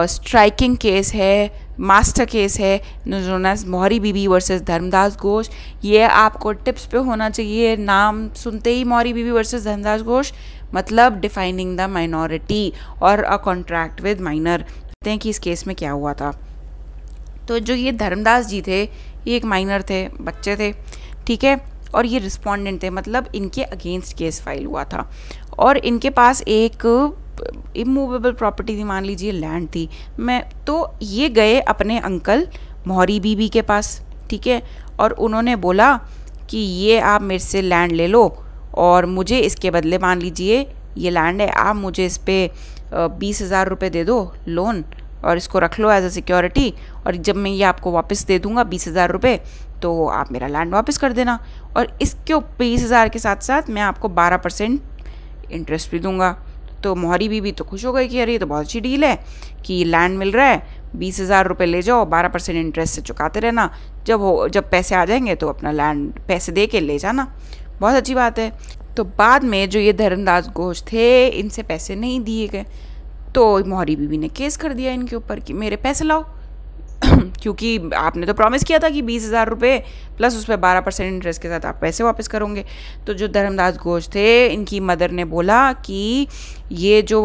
स्ट्राइकिंग केस है, मास्टर केस है, नोन एज मोहरी बीबी वर्सेस धर्मदास घोष. ये आपको टिप्स पे होना चाहिए. नाम सुनते ही मोहरी बीबी वर्सेस धर्मदास घोष मतलब डिफाइनिंग द माइनॉरिटी और अ कॉन्ट्रैक्ट विद माइनर. देखते हैं कि इस केस में क्या हुआ था. तो जो ये धर्मदास जी थे ये एक माइनर थे, बच्चे थे, ठीक है, और ये रिस्पोंडेंट थे, मतलब इनके अगेंस्ट केस फाइल हुआ था और इनके पास एक इमूवेबल प्रॉपर्टी थी, मान लीजिए लैंड थी. तो ये गए अपने अंकल मोहरी बीबी के पास, ठीक है, और उन्होंने बोला कि ये आप मेरे से लैंड ले लो और मुझे इसके बदले, मान लीजिए ये लैंड है, आप मुझे इस पर 20,000 रुपये दे दो लोन और इसको रख लो एज अ सिक्योरिटी, और जब मैं ये आपको वापस दे दूंगा 20,000 रुपये तो आप मेरा लैंड वापस कर देना, और इसके 20,000 के साथ साथ मैं आपको 12% इंटरेस्ट भी दूंगा. तो मोहरी बीबी तो खुश हो गई कि अरे ये तो बहुत अच्छी डील है कि लैंड मिल रहा है, 20,000 रुपये ले जाओ, 12% इंटरेस्ट से चुकाते रहना, जब पैसे आ जाएंगे तो अपना लैंड पैसे दे के ले जाना, बहुत अच्छी बात है. तो बाद में जो ये धर्मदास घोष थे इनसे पैसे नहीं दिए गए, तो मोहरी बीबी ने केस कर दिया इनके ऊपर कि मेरे पैसे लाओ क्योंकि आपने तो प्रॉमिस किया था कि 20,000 रुपये प्लस उस पर 12% इंटरेस्ट के साथ आप पैसे वापस करोगे. तो जो धर्मदास घोष थे इनकी मदर ने बोला कि ये जो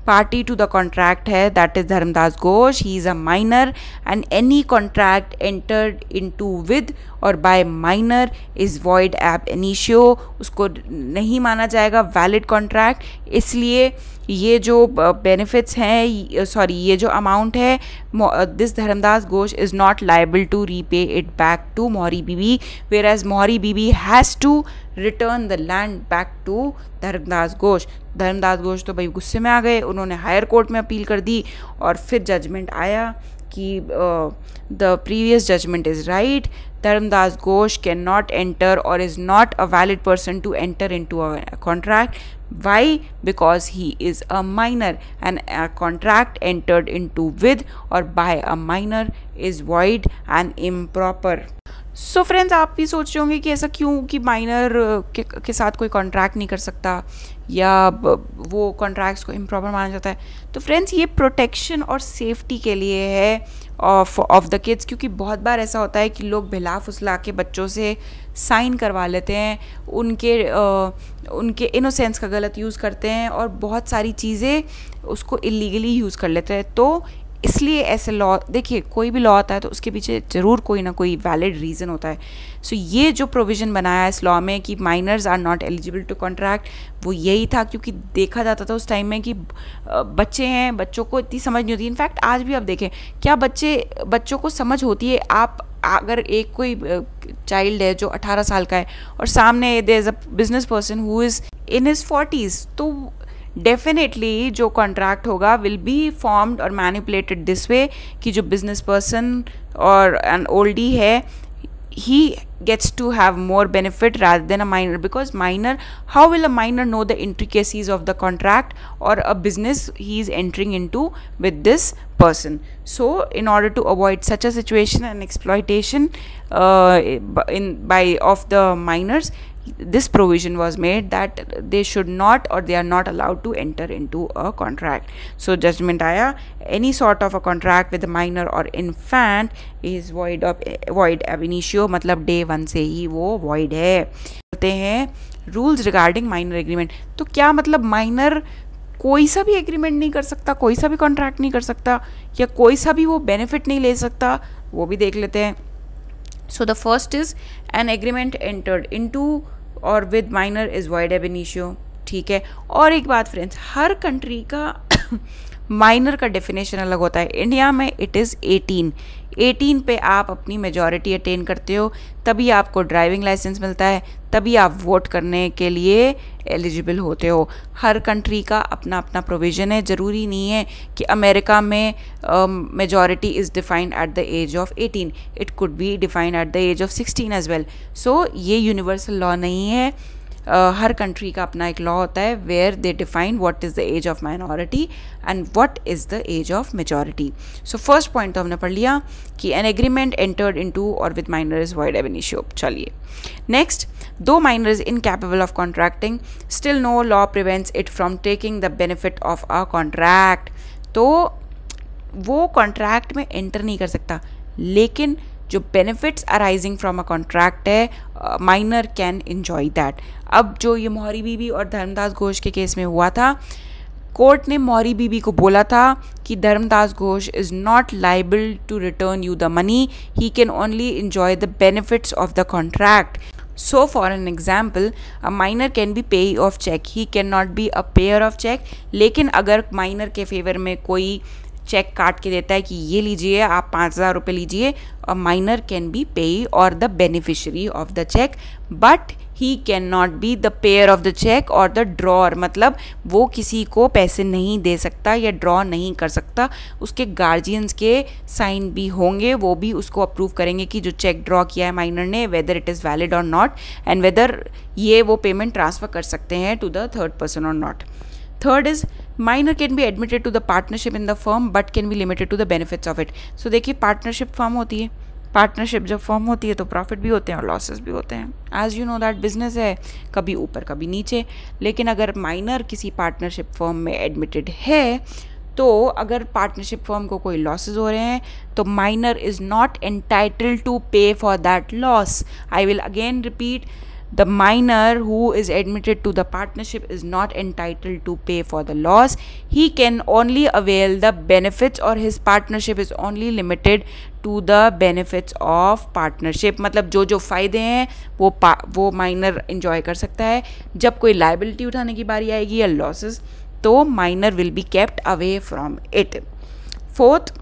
पार्टी टू द कॉन्ट्रैक्ट है that is Dharmadas Ghosh, he is a minor and any contract entered into with or by minor is void ab initio. उसको नहीं माना जाएगा वैलिड कॉन्ट्रैक्ट. इसलिए ये जो बेनिफिट्स हैं, सॉरी ये जो अमाउंट है, this Dharmadas Ghosh is not liable to repay it back to Mohori Bibi, whereas Mohori Bibi has to return the land back to Dharmadas Ghosh. Dharmadas Ghosh तो भाई गुस्से में आ गए, उन्होंने हायर कोर्ट में अपील कर दी और फिर जजमेंट आया कि the previous judgment is right. Dharmadas Ghosh can not enter और is not a valid person to enter into a contract. Why? Because he is a minor and a contract entered into with or by a minor is void and improper. So friends, आप भी सोच रहे होंगे कि ऐसा क्यों कि minor के साथ कोई कॉन्ट्रैक्ट नहीं कर सकता या वो कॉन्ट्रैक्ट्स को इम्प्रॉपर माना जाता है. तो फ्रेंड्स ये प्रोटेक्शन और सेफ्टी के लिए है ऑफ द किड्स, क्योंकि बहुत बार ऐसा होता है कि लोग भिला फुसला के बच्चों से साइन करवा लेते हैं, उनके इनोसेंस का गलत यूज़ करते हैं और बहुत सारी चीज़ें उसको इलीगली यूज़ कर लेते हैं. तो इसलिए ऐसे लॉ, देखिए कोई भी लॉ आता है तो उसके पीछे ज़रूर कोई ना कोई वैलिड रीज़न होता है. सो ये जो प्रोविज़न बनाया है इस लॉ में कि minors are not eligible to contract, वो यही था क्योंकि देखा जाता था उस टाइम में कि बच्चे हैं, बच्चों को इतनी समझ नहीं होती. इनफैक्ट आज भी आप देखें क्या बच्चों को समझ होती है. आप अगर एक कोई चाइल्ड है जो 18 साल का है और सामने there is a business person who is in his 40s, तो डेफिनेटली जो कॉन्ट्रैक्ट होगा विल बी फॉर्म्ड और मैनिपुलेटेड दिस वे कि जो बिजनेस पर्सन और एन ओल्डी है he gets to have more benefit rather than a minor, because minor, how will a minor know the intricacies of the contract or a business he is entering into with this person? So in order to avoid such a situation and exploitation of the minors, this provision was made that they should not, or they are not allowed to enter into a contract. So judgment आया, any sort of a contract with a minor or infant is void ab initio, मतलब day 1 से ही वो void है. बोलते हैं rules regarding minor agreement. तो क्या मतलब माइनर कोई सा भी एग्रीमेंट नहीं कर सकता, कोई सा भी कॉन्ट्रैक्ट नहीं कर सकता, या कोई सा भी वो बेनिफिट नहीं ले सकता? वो भी देख लेते हैं. So the first is an agreement entered into और with minor is void ab initio. ठीक है. और एक बात फ्रेंड्स, हर कंट्री का माइनर का डेफिनेशन अलग होता है. इंडिया में इट इज़ 18 पे आप अपनी मेजॉरिटी अटेन करते हो, तभी आपको ड्राइविंग लाइसेंस मिलता है, तभी आप वोट करने के लिए एलिजिबल होते हो. हर कंट्री का अपना अपना प्रोविज़न है. ज़रूरी नहीं है कि अमेरिका में majority is defined at the age of 18. It could be defined at the age of 16 as well. So ये यूनिवर्सल लॉ नहीं है. हर कंट्री का अपना एक लॉ होता है where they define what is the age of minority and what is the age of majority. So first point तो हमने पढ़ लिया कि an agreement entered into or with minor is void ab initio. चलिए next, though minor is incapable of contracting, still no law prevents it from taking the benefit of a contract. तो वो contract में enter नहीं कर सकता, लेकिन जो benefits arising from a contract है, माइनर कैन एंजॉय दैट. अब जो ये मौहरी बीबी और धर्मदास घोष के केस में हुआ था, कोर्ट ने मौहरी बीबी को बोला था कि Dharmodas Ghosh is not liable to return you the money, he can only enjoy the benefits of the contract. So for an example, a minor can be payee of check, he cannot be a payer of check. लेकिन अगर minor के favour में कोई check काट के देता है कि ये लीजिए आप 5,000 रुपये लीजिए, a minor can be payee or the beneficiary of the cheque, but he can not be the payer of the cheque or the drawer. मतलब वो किसी को पैसे नहीं दे सकता या ड्रॉ नहीं कर सकता. उसके गार्जियंस के साइन भी होंगे, वो भी उसको अप्रूव करेंगे कि जो चेक ड्रॉ किया है माइनर ने, वेदर इट इज़ वैलिड और नॉट, एंड वेदर ये वो पेमेंट ट्रांसफ़र कर सकते हैं टू द थर्ड पर्सन और not. Third is minor can be admitted to the partnership in the firm but can be limited to the benefits of it. So देखिए partnership form होती है, partnership जब form होती है तो profit भी होते हैं और लॉसेस भी होते हैं. As you know that business है, कभी ऊपर कभी नीचे. लेकिन अगर माइनर किसी पार्टनरशिप फर्म में एडमिटेड है, तो अगर पार्टनरशिप फर्म को कोई लॉसेस हो रहे हैं तो minor is not entitled to pay for that loss. I will again repeat, the minor who is admitted to the partnership is not entitled to pay for the loss. He can only avail the benefits, or his partnership is only limited to the benefits of partnership. मतलब जो जो फ़ायदे हैं वो minor enjoy कर सकता है. जब कोई liability उठाने की बारी आएगी या losses, तो minor will be kept away from it. Fourth,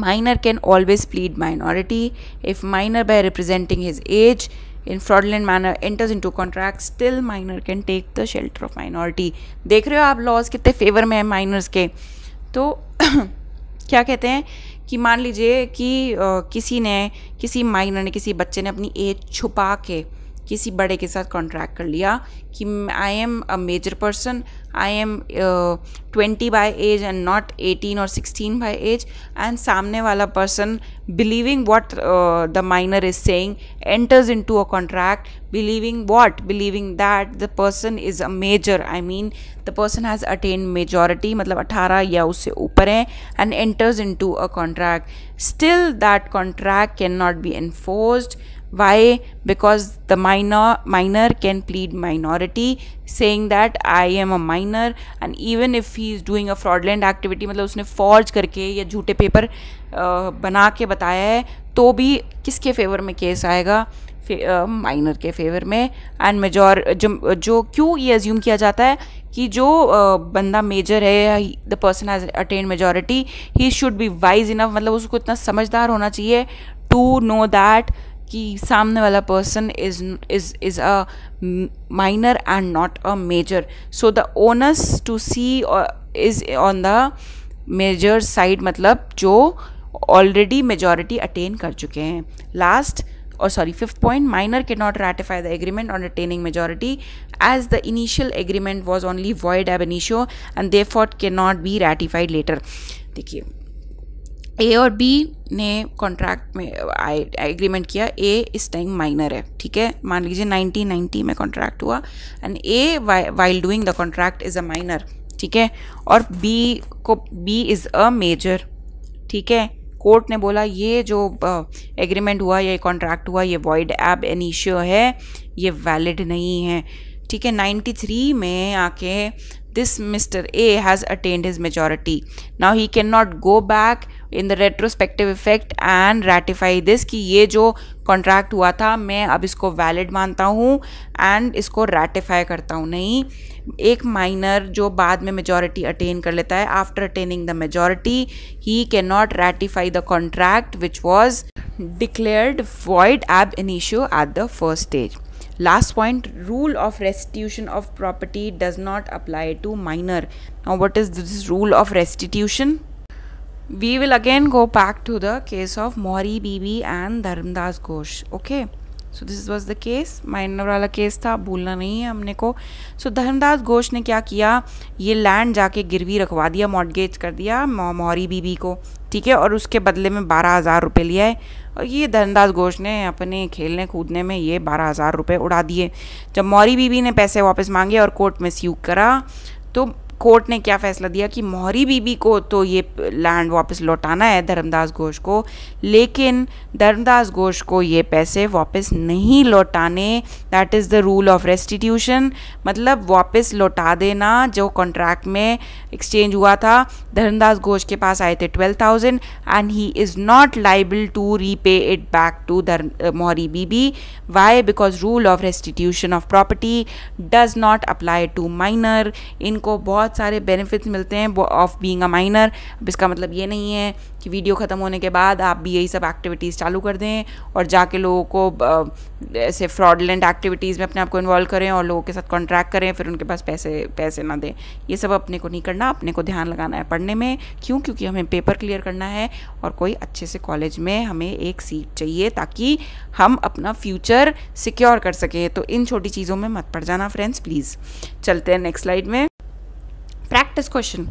minor can always plead minority. If minor by representing his age in fraudulent manner enters into contract, still minor can take the shelter of minority. देख रहे हो आप laws कितने favour में है miners के. तो क्या कहते हैं कि मान लीजिए कि किसी माइनर ने, किसी बच्चे ने अपनी एज छुपा के किसी बड़े के साथ कॉन्ट्रैक्ट कर लिया कि I am a major person, I am 20 by age and not 18 or 16 by age, and सामने वाला person believing what the minor is saying enters into a contract believing that the person is a major, I mean the person has attain majority, मतलब 18 या उससे ऊपर है, and enters into a contract. Still that contract can not be enforced. Why? Because the minor can plead minority, saying that I am a minor, and even if he is doing a fraudulent activity, मतलब उसने forge करके या झूठे paper बना के बताया है, तो भी किसके फेवर में केस आएगा? माइनर के फेवर में. एंड जो क्यों ये अज्यूम किया जाता है कि जो बंदा मेजर है, the person has attain majority, he should be wise enough, मतलब उसको इतना समझदार होना चाहिए टू नो दैट कि सामने वाला person is a minor and not a major. So the onus to see is on the major side, मतलब जो ऑलरेडी मेजॉरिटी अटेन कर चुके हैं. Last, or sorry, fifth point, minor cannot ratify the agreement on attaining majority as the initial agreement was only void ab initio and therefore cannot be ratified later. देखिए ए और B ने contract में agreement किया, ए इस time minor है, ठीक है, मान लीजिए 1990 में कॉन्ट्रैक्ट हुआ and a while doing the contract is a minor, ठीक है, और बी इज़ अ मेजर, ठीक है। कोर्ट ने बोला ये जो एग्रीमेंट हुआ, ये कॉन्ट्रैक्ट हुआ, ये वॉइड एब इनिशियो है, ये वैलिड नहीं है, ठीक है। 93 में आके this Mr. A has attained his majority. Now he cannot go back in the retrospective effect and ratify this कि ये जो कॉन्ट्रैक्ट हुआ था मैं अब इसको वैलिड मानता हूँ एंड इसको रैटिफाई करता हूँ। नहीं, एक माइनर जो बाद में मेजॉरिटी अटेन कर लेता है, after attaining the majority he can not ratify the contract which was declared void ab initio at the first stage. Last point, rule of restitution of property does not apply to minor. Now what is this rule of restitution? We will again go back to the case of Mohari Bibi and Dharmdas Ghosh. Okay, so this was the case, minor वाला case था, भूलना नहीं है हमने को। So Dharmdas Ghosh ने क्या किया, ये लैंड जाके गिरवी रखवा दिया, मॉर्गेज कर दिया मोहरी बीबी को, ठीक है, और उसके बदले में 12,000 रुपये लिया है। और ये धर्मदास घोष ने अपने खेलने कूदने में ये 12,000 रुपये उड़ा दिए। जब मोहरी बीबी ने पैसे वापस मांगे और कोर्ट में स्यू करा तो कोर्ट ने क्या फैसला दिया कि मोहरी बीबी को तो ये लैंड वापस लौटाना है धर्मदास घोष को, लेकिन धर्मदास घोष को ये पैसे वापस नहीं लौटाने। That is the rule of restitution, मतलब वापस लौटा देना जो कॉन्ट्रैक्ट में एक्सचेंज हुआ था। धर्मदास घोष के पास आए थे 12,000 and he is not liable to repay it back to Mohori Bibi. Why? Because rule of restitution of property does not apply to minor. इनको बहुत सारे बेनिफिट्स मिलते हैं ऑफ बीइंग अ माइनर। अब इसका मतलब ये नहीं है कि वीडियो ख़त्म होने के बाद आप भी यही सब एक्टिविटीज़ चालू कर दें और जाके लोगों को ऐसे फ्रॉडलेंट एक्टिविटीज़ में अपने आप को इन्वॉल्व करें और लोगों के साथ कॉन्ट्रैक्ट करें, फिर उनके पास पैसे ना दें। ये सब अपने को नहीं करना, अपने को ध्यान लगाना है पढ़ने में। क्यों? क्योंकि हमें पेपर क्लियर करना है और कोई अच्छे से कॉलेज में हमें एक सीट चाहिए ताकि हम अपना फ्यूचर सिक्योर कर सकें। तो इन छोटी चीज़ों में मत पड़ जाना फ्रेंड्स, प्लीज़। चलते हैं नेक्स्ट स्लाइड में। Practice question,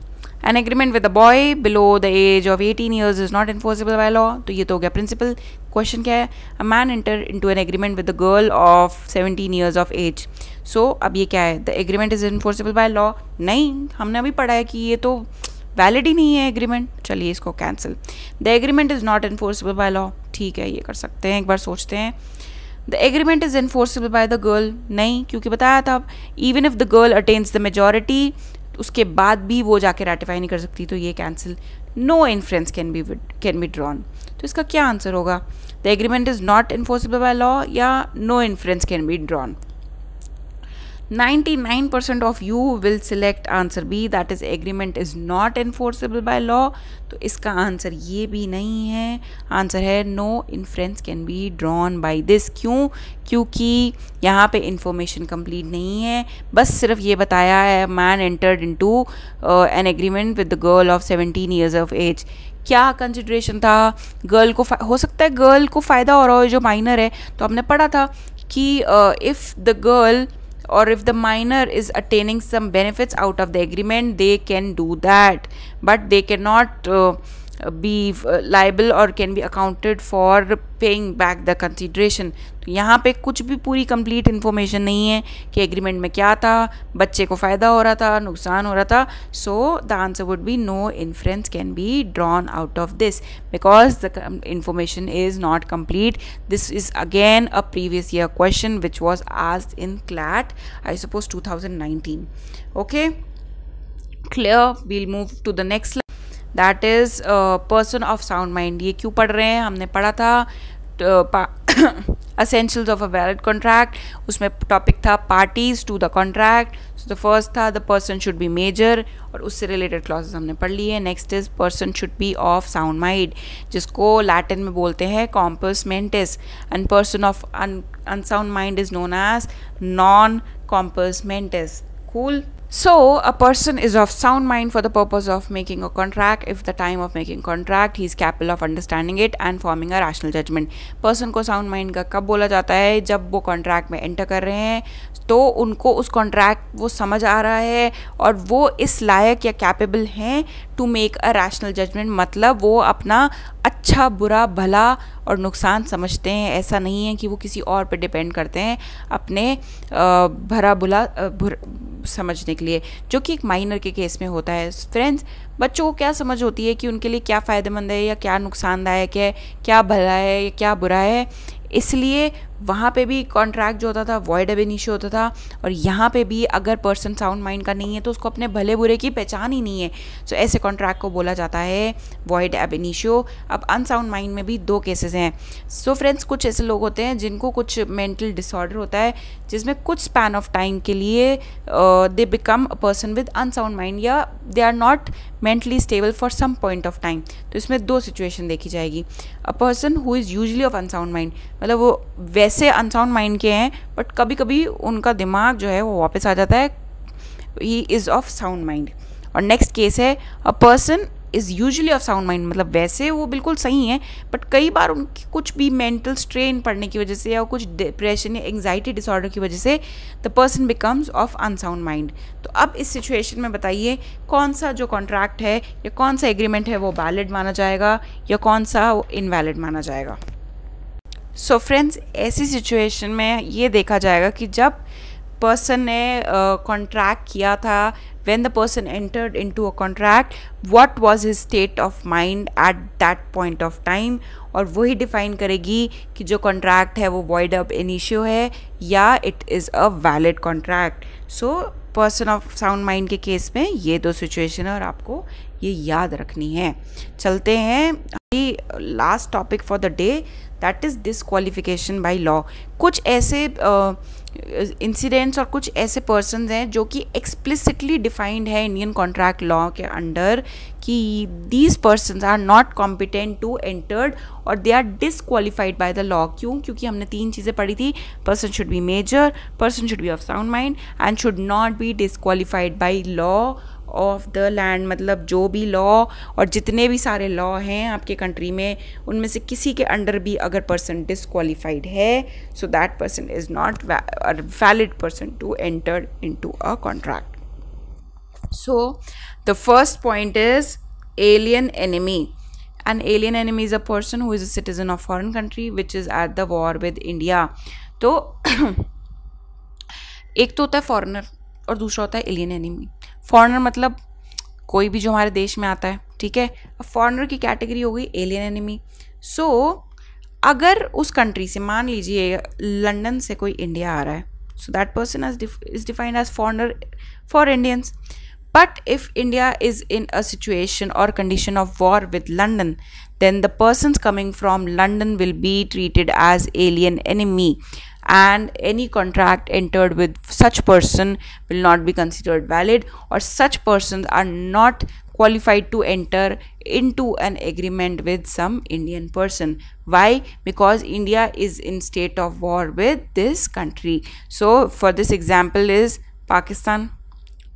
an agreement with a boy below the age of 18 years is not enforceable by law. तो ये तो हो गया प्रिंसिपल। क्वेश्चन क्या है? A man enter into an agreement with the girl of 17 years of age. So अब ये क्या है? The agreement is enforceable by law. नहीं, हमने अभी पढ़ा है कि ये तो वैलिड ही नहीं है एग्रीमेंट। चलिए इसको cancel. The agreement is not enforceable by law. ठीक है, ये कर सकते हैं, एक बार सोचते हैं। The agreement is enforceable by the girl. नहीं, क्योंकि बताया था even if the girl attains the majority, उसके बाद भी वो जाके रेटिफाई नहीं कर सकती, तो ये cancel. No inference can be drawn. तो इसका क्या आंसर होगा? The agreement is not enforceable by law या no inference can be drawn. 99% of you will select answer B, that is agreement is not enforceable by law। तो इसका answer ये भी नहीं है, आंसर है no inference can be drawn by this। क्यों? क्योंकि यहाँ पे इंफॉर्मेशन कंप्लीट नहीं है, बस सिर्फ ये बताया है man entered into an agreement with the girl of 17 years of age. क्या कंसिडरेशन था? गर्ल को हो सकता है गर्ल को फ़ायदा हो रहा हो जो माइनर है। तो हमने पढ़ा था कि if the girl or if the minor is attaining some benefits out of the agreement, they can do that, but they cannot be liable or can be accounted for paying back the consideration। तो यहाँ पे कुछ भी पूरी complete information नहीं है कि agreement में क्या था, बच्चे को फ़ायदा हो रहा था, नुकसान हो रहा था। So the answer would be no inference can be drawn out of this because the information is not complete. This is again a previous year question which was asked in CLAT, I suppose 2019। Okay, clear? We'll move to the next. That is person of sound mind. ये क्यों पढ़ रहे हैं? हमने पढ़ा था essentials of a valid contract, उसमें topic था parties to the contract. So the first था the person should be major और उससे रिलेटेड क्लॉजेस हमने पढ़ लिए। Next is person should be of sound mind, जिसको लैटिन में बोलते हैं compos mentis, and person of unsound mind is known as non compos mentis. Cool? So a person is of sound mind for the purpose of making a contract if the time of making contract he is capable of understanding it and forming a rational judgment. person को sound mind का कब बोला जाता है? जब वो contract में enter कर रहे हैं तो उनको उस कॉन्ट्रैक्ट वो समझ आ रहा है और वो इस लायक या कैपेबल हैं to make a rational judgement, मतलब वो अपना अच्छा बुरा भला और नुकसान समझते हैं। ऐसा नहीं है कि वो किसी और पे डिपेंड करते हैं अपने भरा बुला समझने के लिए, जो कि एक माइनर के केस में होता है। फ्रेंड्स, बच्चों को क्या समझ होती है कि उनके लिए क्या फ़ायदेमंद है या क्या नुकसानदायक है, क्या भला है या क्या बुरा है, इसलिए वहाँ पे भी कॉन्ट्रैक्ट जो होता था वॉइड अब इनिशियो होता था। और यहाँ पे भी अगर पर्सन साउंड माइंड का नहीं है तो उसको अपने भले बुरे की पहचान ही नहीं है, सो ऐसे कॉन्ट्रैक्ट को बोला जाता है वॉइड अब इनिशियो। अब अनसाउंड माइंड में भी दो केसेस हैं। सो फ्रेंड्स, कुछ ऐसे लोग होते हैं जिनको कुछ मेंटल डिसऑर्डर होता है जिसमें कुछ स्पैन ऑफ टाइम के लिए they become a person with unsound mind या they are not mentally stable for some point of time. तो इसमें दो सिचुएशन देखी जाएगी। A person who is usually of unsound mind, मतलब वो वैसे अनसाउंड माइंड के हैं बट कभी कभी उनका दिमाग जो है वो वापस आ जाता है, he is of sound mind. और नेक्स्ट केस है a person is usually of sound mind, मतलब वैसे वो बिल्कुल सही हैं बट कई बार उनकी कुछ भी मेंटल स्ट्रेन पड़ने की वजह से या कुछ डिप्रेशन या एंग्जाइटी डिसऑर्डर की वजह से the person becomes of unsound mind. तो अब इस सिचुएशन में बताइए कौन सा जो कॉन्ट्रैक्ट है या कौन सा एग्रीमेंट है वो वैलिड माना जाएगा या कौन सा इनवैलिड माना जाएगा। सो फ्रेंड्स, ऐसी सिचुएशन में ये देखा जाएगा कि जब पर्सन ने कॉन्ट्रैक्ट किया था, when the person entered into a contract, what was his state of mind at that point of time, और वही डिफाइन करेगी कि जो कॉन्ट्रैक्ट है वो void ab initio है या it is a valid contract. So person of sound mind के केस में ये दो सिचुएशन है और आपको ये याद रखनी है। चलते हैं last topic for the day, that is disqualification by law. कुछ ऐसे इंसिडेंट्स और कुछ ऐसे पर्सन्स हैं जो कि एक्सप्लिसिटली डिफाइंड है इंडियन कॉन्ट्रैक्ट लॉ के अंडर कि these persons are not competent to entered or they are disqualified by the law. क्यों? क्योंकि हमने तीन चीज़ें पढ़ी थी, person should be major, person should be of sound mind and should not be disqualified by law of the land. मतलब जो भी लॉ और जितने भी सारे लॉ हैं आपके कंट्री में उनमें से किसी के अंडर भी अगर पर्सन डिसक्वालिफाइड है, so that person is not a valid person to enter into a contract. So the first point is alien enemy. An alien enemy is a person who is a citizen of foreign country which is at the war with India. तो एक तो होता है foreigner और दूसरा होता है alien enemy. Foreigner मतलब कोई भी जो हमारे देश में आता है, ठीक है। अब फॉरेनर की कैटेगरी हो गई एलियन एनिमी। सो अगर उस कंट्री से, मान लीजिए लंदन से कोई इंडिया आ रहा है, so that person is defined as foreigner for Indians. But if India is in a situation or condition of war with London, then the persons coming from London will be treated as alien enemy, and any contract entered with such person will not be considered valid, or such persons are not qualified to enter into an agreement with some Indian person. Why? Because India is in state of war with this country. So for this example is Pakistan.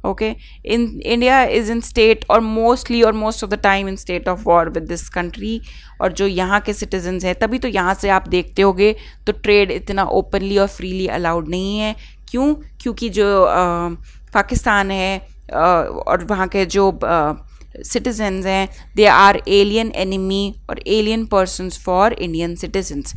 Okay, in India is in state or mostly or most of the time in state of war with this country, और जो यहाँ के citizens हैं, तभी तो यहाँ से आप देखते होगे तो ट्रेड इतना ओपनली और फ्रीली अलाउड नहीं है। क्यों? क्योंकि जो पाकिस्तान है और वहाँ के जो citizens हैं, they are alien enemy or alien persons for Indian citizens.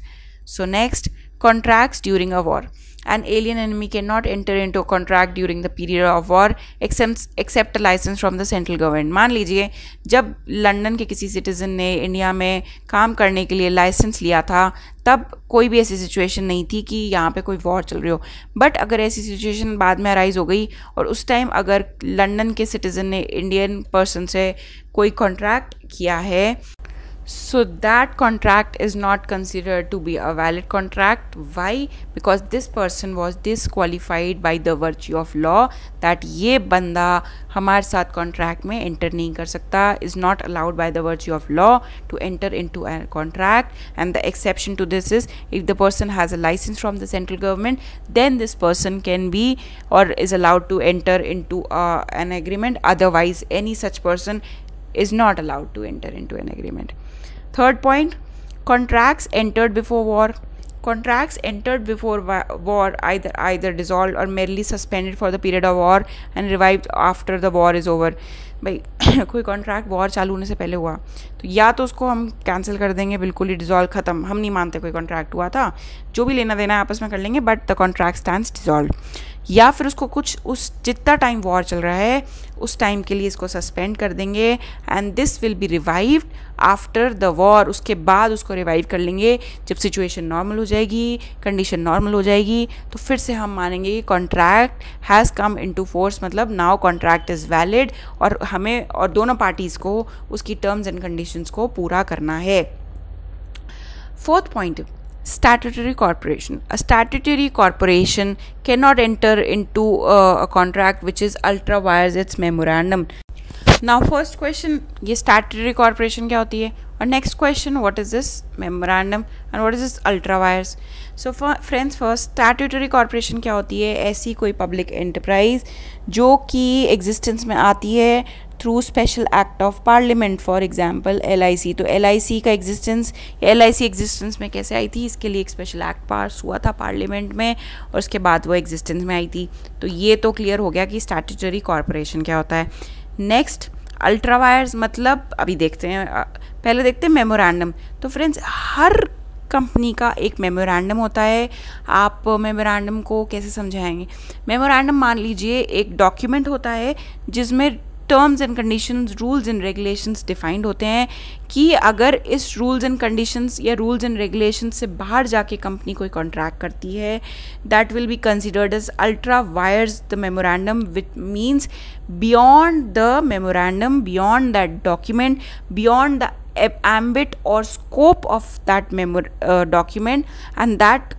So next, contracts during a war. An alien enemy cannot enter into a contract during the period of war except a license from the central government. मान लीजिए जब London के किसी citizen ने India में काम करने के लिए लाइसेंस लिया था, तब कोई भी ऐसी सिचुएशन नहीं थी कि यहाँ पे कोई वॉर चल रही हो। बट अगर ऐसी सिचुएशन बाद में अराइज हो गई और उस टाइम अगर लंदन के सिटीज़न ने इंडियन पर्सन से कोई कॉन्ट्रैक्ट किया है, So that contract is not considered to be a valid contract. Why? Because this person was disqualified by the virtue of law that ये बंदा हमारे साथ contract में enter नहीं कर सकता, is not allowed by the virtue of law to enter into a contract. And the exception to this is if the person has a license from the central government, then this person can be or is allowed to enter into an agreement. Otherwise any such person is not allowed to enter into an agreement. Third point, contracts entered before war. Contracts entered before war either dissolved or merely suspended for the period of war and revived after the war is over. भाई कोई contract war चालू होने से पहले हुआ तो या तो उसको हम कैंसिल कर देंगे, बिल्कुल ही डिज़ोल्व ख़त्म, हम नहीं मानते कोई कॉन्ट्रैक्ट हुआ था, जो भी लेना देना है आपस में कर लेंगे but the contract stands dissolve. या फिर उसको कुछ उस जितना टाइम वॉर चल रहा है उस टाइम के लिए इसको सस्पेंड कर देंगे and this will be revived after the war. उसके बाद उसको रिवाइव कर लेंगे जब सिचुएशन नॉर्मल हो जाएगी, कंडीशन नॉर्मल हो जाएगी, तो फिर से हम मानेंगे कि contract has come into force, मतलब नाउ कॉन्ट्रैक्ट इज़ वैलिड और हमें और दोनों पार्टीज़ को उसकी टर्म्स एंड कंडीशंस को पूरा करना है। Fourth point, statutory corporation. A statutory corporation cannot enter into a contract which is ultra vires its memorandum. Now first question, ये statutory corporation क्या होती है, और next question, what is this memorandum and what is this ultra vires? So friends, first statutory corporation क्या होती है, ऐसी कोई public enterprise जो कि existence में आती है through special act of parliament. For example LIC, तो LIC का एग्जिस्टेंस, LIC एग्जिस्टेंस में कैसे आई थी, इसके लिए एक स्पेशल एक्ट पास हुआ था पार्लियामेंट में और उसके बाद वो एग्जिस्टेंस में आई थी। तो ये तो क्लियर हो गया कि स्टैट्यूटरी कॉर्पोरेशन क्या होता है। नेक्स्ट, अल्ट्रा वायर्स मतलब अभी देखते हैं, पहले देखते हैं मेमोरेंडम। तो फ्रेंड्स हर कंपनी का एक मेमोरेंडम होता है। आप मेमोरेंडम को कैसे समझाएंगे, मेमोरेंडम मान लीजिए एक डॉक्यूमेंट होता है जिसमें terms and conditions, rules and regulations defined होते हैं कि अगर इस रूल्स एंड कंडीशंस या रूल्स एंड रेगुलेशंस से बाहर जाके कंपनी कोई कॉन्ट्रैक्ट करती है, that will be considered as ultra vires the memorandum, which means beyond the memorandum, beyond that document, beyond the ambit or scope of that document, and that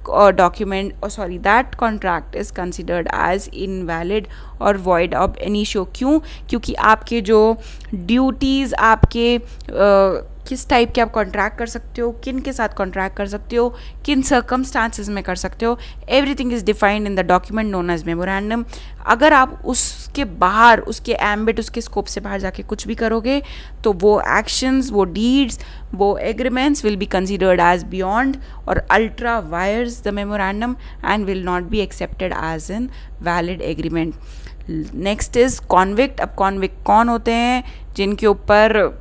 that contract is considered as invalid or void of initio. क्यों? क्योंकि आपके जो duties, आपके किस type के आप contract कर सकते हो, किन के साथ कॉन्ट्रैक्ट कर सकते हो, किन सर्कमस्टांसेस में कर सकते हो, everything is defined in the document known as memorandum. अगर आप उसके बाहर, उसके एम्बिट, उसके स्कोप से बाहर जाके कुछ भी करोगे तो वो एक्शंस, वो डीड्स, वो agreements will be considered as beyond or ultra vires the memorandum and will not be accepted as an valid agreement. Next is convict. अब कॉन्विक्ट कौन होते हैं, जिनके ऊपर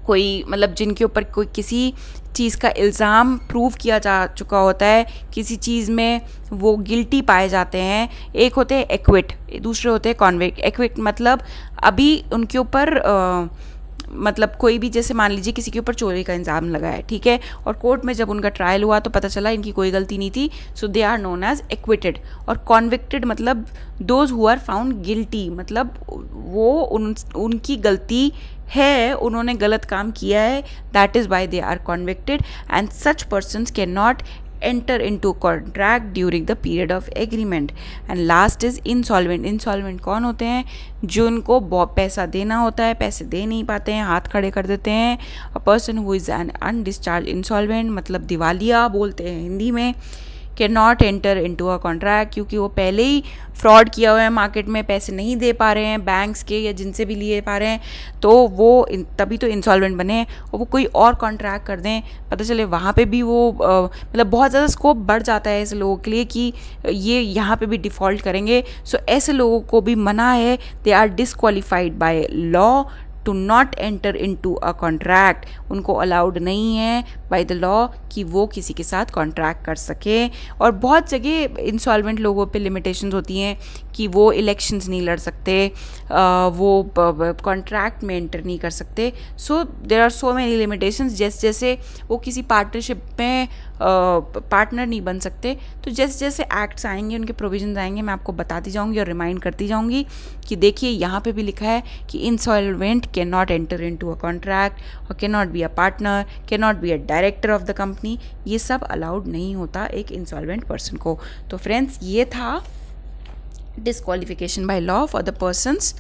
जिनके ऊपर कोई किसी चीज़ का इल्ज़ाम प्रूव किया जा चुका होता है, किसी चीज़ में वो गिल्टी पाए जाते हैं। एक होते हैं एक्विट, दूसरे होते हैं कॉन्विक्ट। एक्विट मतलब अभी उनके ऊपर मतलब कोई भी, जैसे मान लीजिए किसी के ऊपर चोरी का इल्ज़ाम लगा है, ठीक है, और कोर्ट में जब उनका ट्रायल हुआ तो पता चला इनकी कोई गलती नहीं थी, so they are known as acquitted. और कॉन्विक्टेड मतलब those who are found guilty, मतलब वो उनकी गलती है, उन्होंने गलत काम किया है, that is why they are convicted and such persons can not enter into contract during the period of agreement. And last is insolvent. insolvent कौन होते हैं, जो उनको पैसा देना होता है, पैसे दे नहीं पाते हैं, हाथ खड़े कर देते हैं। a person who is an undischarged insolvent मतलब दिवालिया बोलते हैं हिंदी में, can not enter into a contract, क्योंकि वो पहले ही फ्रॉड किया हुआ है, मार्केट में पैसे नहीं दे पा रहे हैं बैंक्स के या जिनसे भी लिए पा रहे हैं, तो वो तभी तो इंसॉल्वेंट बने हैं। और वो कोई और कॉन्ट्रैक्ट कर दें, पता चले वहाँ पे भी वो मतलब बहुत ज़्यादा स्कोप बढ़ जाता है ऐसे लोगों के लिए कि ये यहाँ पे भी डिफ़ॉल्ट करेंगे। सो ऐसे लोगों को भी मना है, they are disqualified by law to not enter into a contract. उनको अलाउड नहीं है बाय द लॉ कि वो किसी के साथ कॉन्ट्रैक्ट कर सके। और बहुत जगह इंसॉल्वेंट लोगों पे लिमिटेशंस होती हैं कि वो इलेक्शंस नहीं लड़ सकते, वो कॉन्ट्रैक्ट में एंटर नहीं कर सकते। So there are so many limitations. जैसे वो किसी पार्टनरशिप में पार्टनर नहीं बन सकते, तो जैसे जैसे एक्ट्स आएंगे, उनके प्रोविजंस आएंगे, मैं आपको बताती जाऊंगी और रिमाइंड करती जाऊंगी कि देखिए यहाँ पे भी लिखा है कि insolvent can not enter into a contract or can not be a partner, can not be a director of the company. ये सब अलाउड नहीं होता एक इंसॉल्वेंट पर्सन को। तो फ्रेंड्स, ये था disqualification by law for the persons.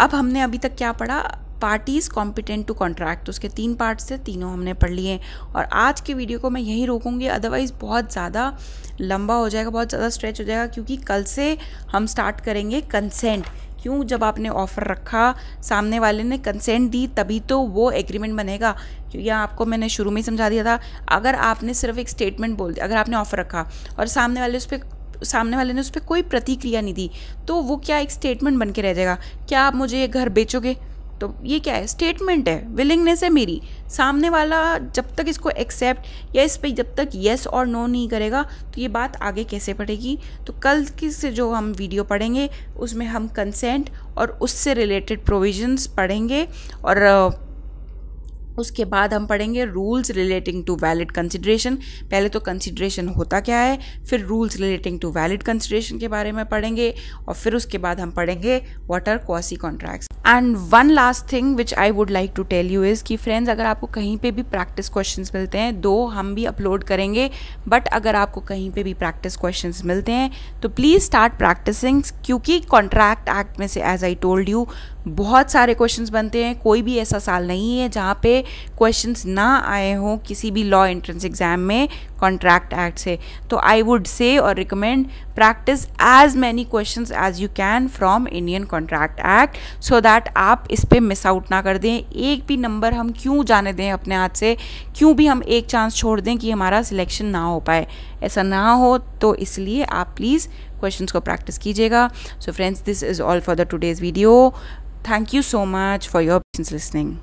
अब हमने अभी तक क्या पढ़ा? Parties competent to contract. उसके 3 पार्ट्स थे, तीनों हमने पढ़ लिए। और आज के वीडियो को मैं यहीं रोकूंगी, अदरवाइज़ बहुत ज़्यादा लंबा हो जाएगा, बहुत ज़्यादा स्ट्रेच हो जाएगा, क्योंकि कल से हम स्टार्ट करेंगे कंसेंट। क्यों? जब आपने ऑफ़र रखा, सामने वाले ने कंसेंट दी, तभी तो वो एग्रीमेंट बनेगा। क्योंकि आपको मैंने शुरू में ही समझा दिया था, अगर आपने सिर्फ एक स्टेटमेंट बोल दिया, अगर आपने ऑफ़र रखा और सामने वाले ने उस पर कोई प्रतिक्रिया नहीं दी, तो वो क्या एक स्टेटमेंट बन के रह जाएगा? क्या आप मुझे ये घर बेचोगे? तो ये क्या है? स्टेटमेंट है, विलिंगनेस है मेरी। सामने वाला जब तक इसको एक्सेप्ट या इस पर जब तक येस और नो नहीं करेगा, तो ये बात आगे कैसे पड़ेगी? तो कल की से जो हम वीडियो पढ़ेंगे उसमें हम कंसेंट और उससे रिलेटेड प्रोविजंस पढ़ेंगे, और उसके बाद हम पढ़ेंगे rules relating to valid consideration. पहले तो कंसिडरेशन होता क्या है, फिर rules relating to valid consideration के बारे में पढ़ेंगे, और फिर उसके बाद हम पढ़ेंगे what are quasi contracts. And one last thing which I would like to tell you is कि फ्रेंड्स, अगर आपको कहीं पे भी प्रैक्टिस क्वेश्चंस मिलते हैं, 2 हम भी अपलोड करेंगे, बट अगर आपको कहीं पे भी प्रैक्टिस क्वेश्चंस मिलते हैं तो प्लीज़ स्टार्ट प्रैक्टिसिंग, क्योंकि कॉन्ट्रैक्ट एक्ट में से, एज आई टोल्ड यू, बहुत सारे क्वेश्चंस बनते हैं। कोई भी ऐसा साल नहीं है जहाँ पे क्वेश्चंस ना आए हों किसी भी लॉ एंट्रेंस एग्जाम में कॉन्ट्रैक्ट एक्ट से। तो I would say or recommend practice as many questions as you can from Indian contract act, so that आप इस पे मिस आउट ना कर दें। एक भी नंबर हम क्यों जाने दें अपने हाथ से, क्यों भी हम एक चांस छोड़ दें कि हमारा सिलेक्शन ना हो पाए, ऐसा ना हो। तो इसलिए आप प्लीज़ क्वेश्चंस को प्रैक्टिस कीजिएगा। So friends, this is all for the today's video. Thank you so much for your patience listening.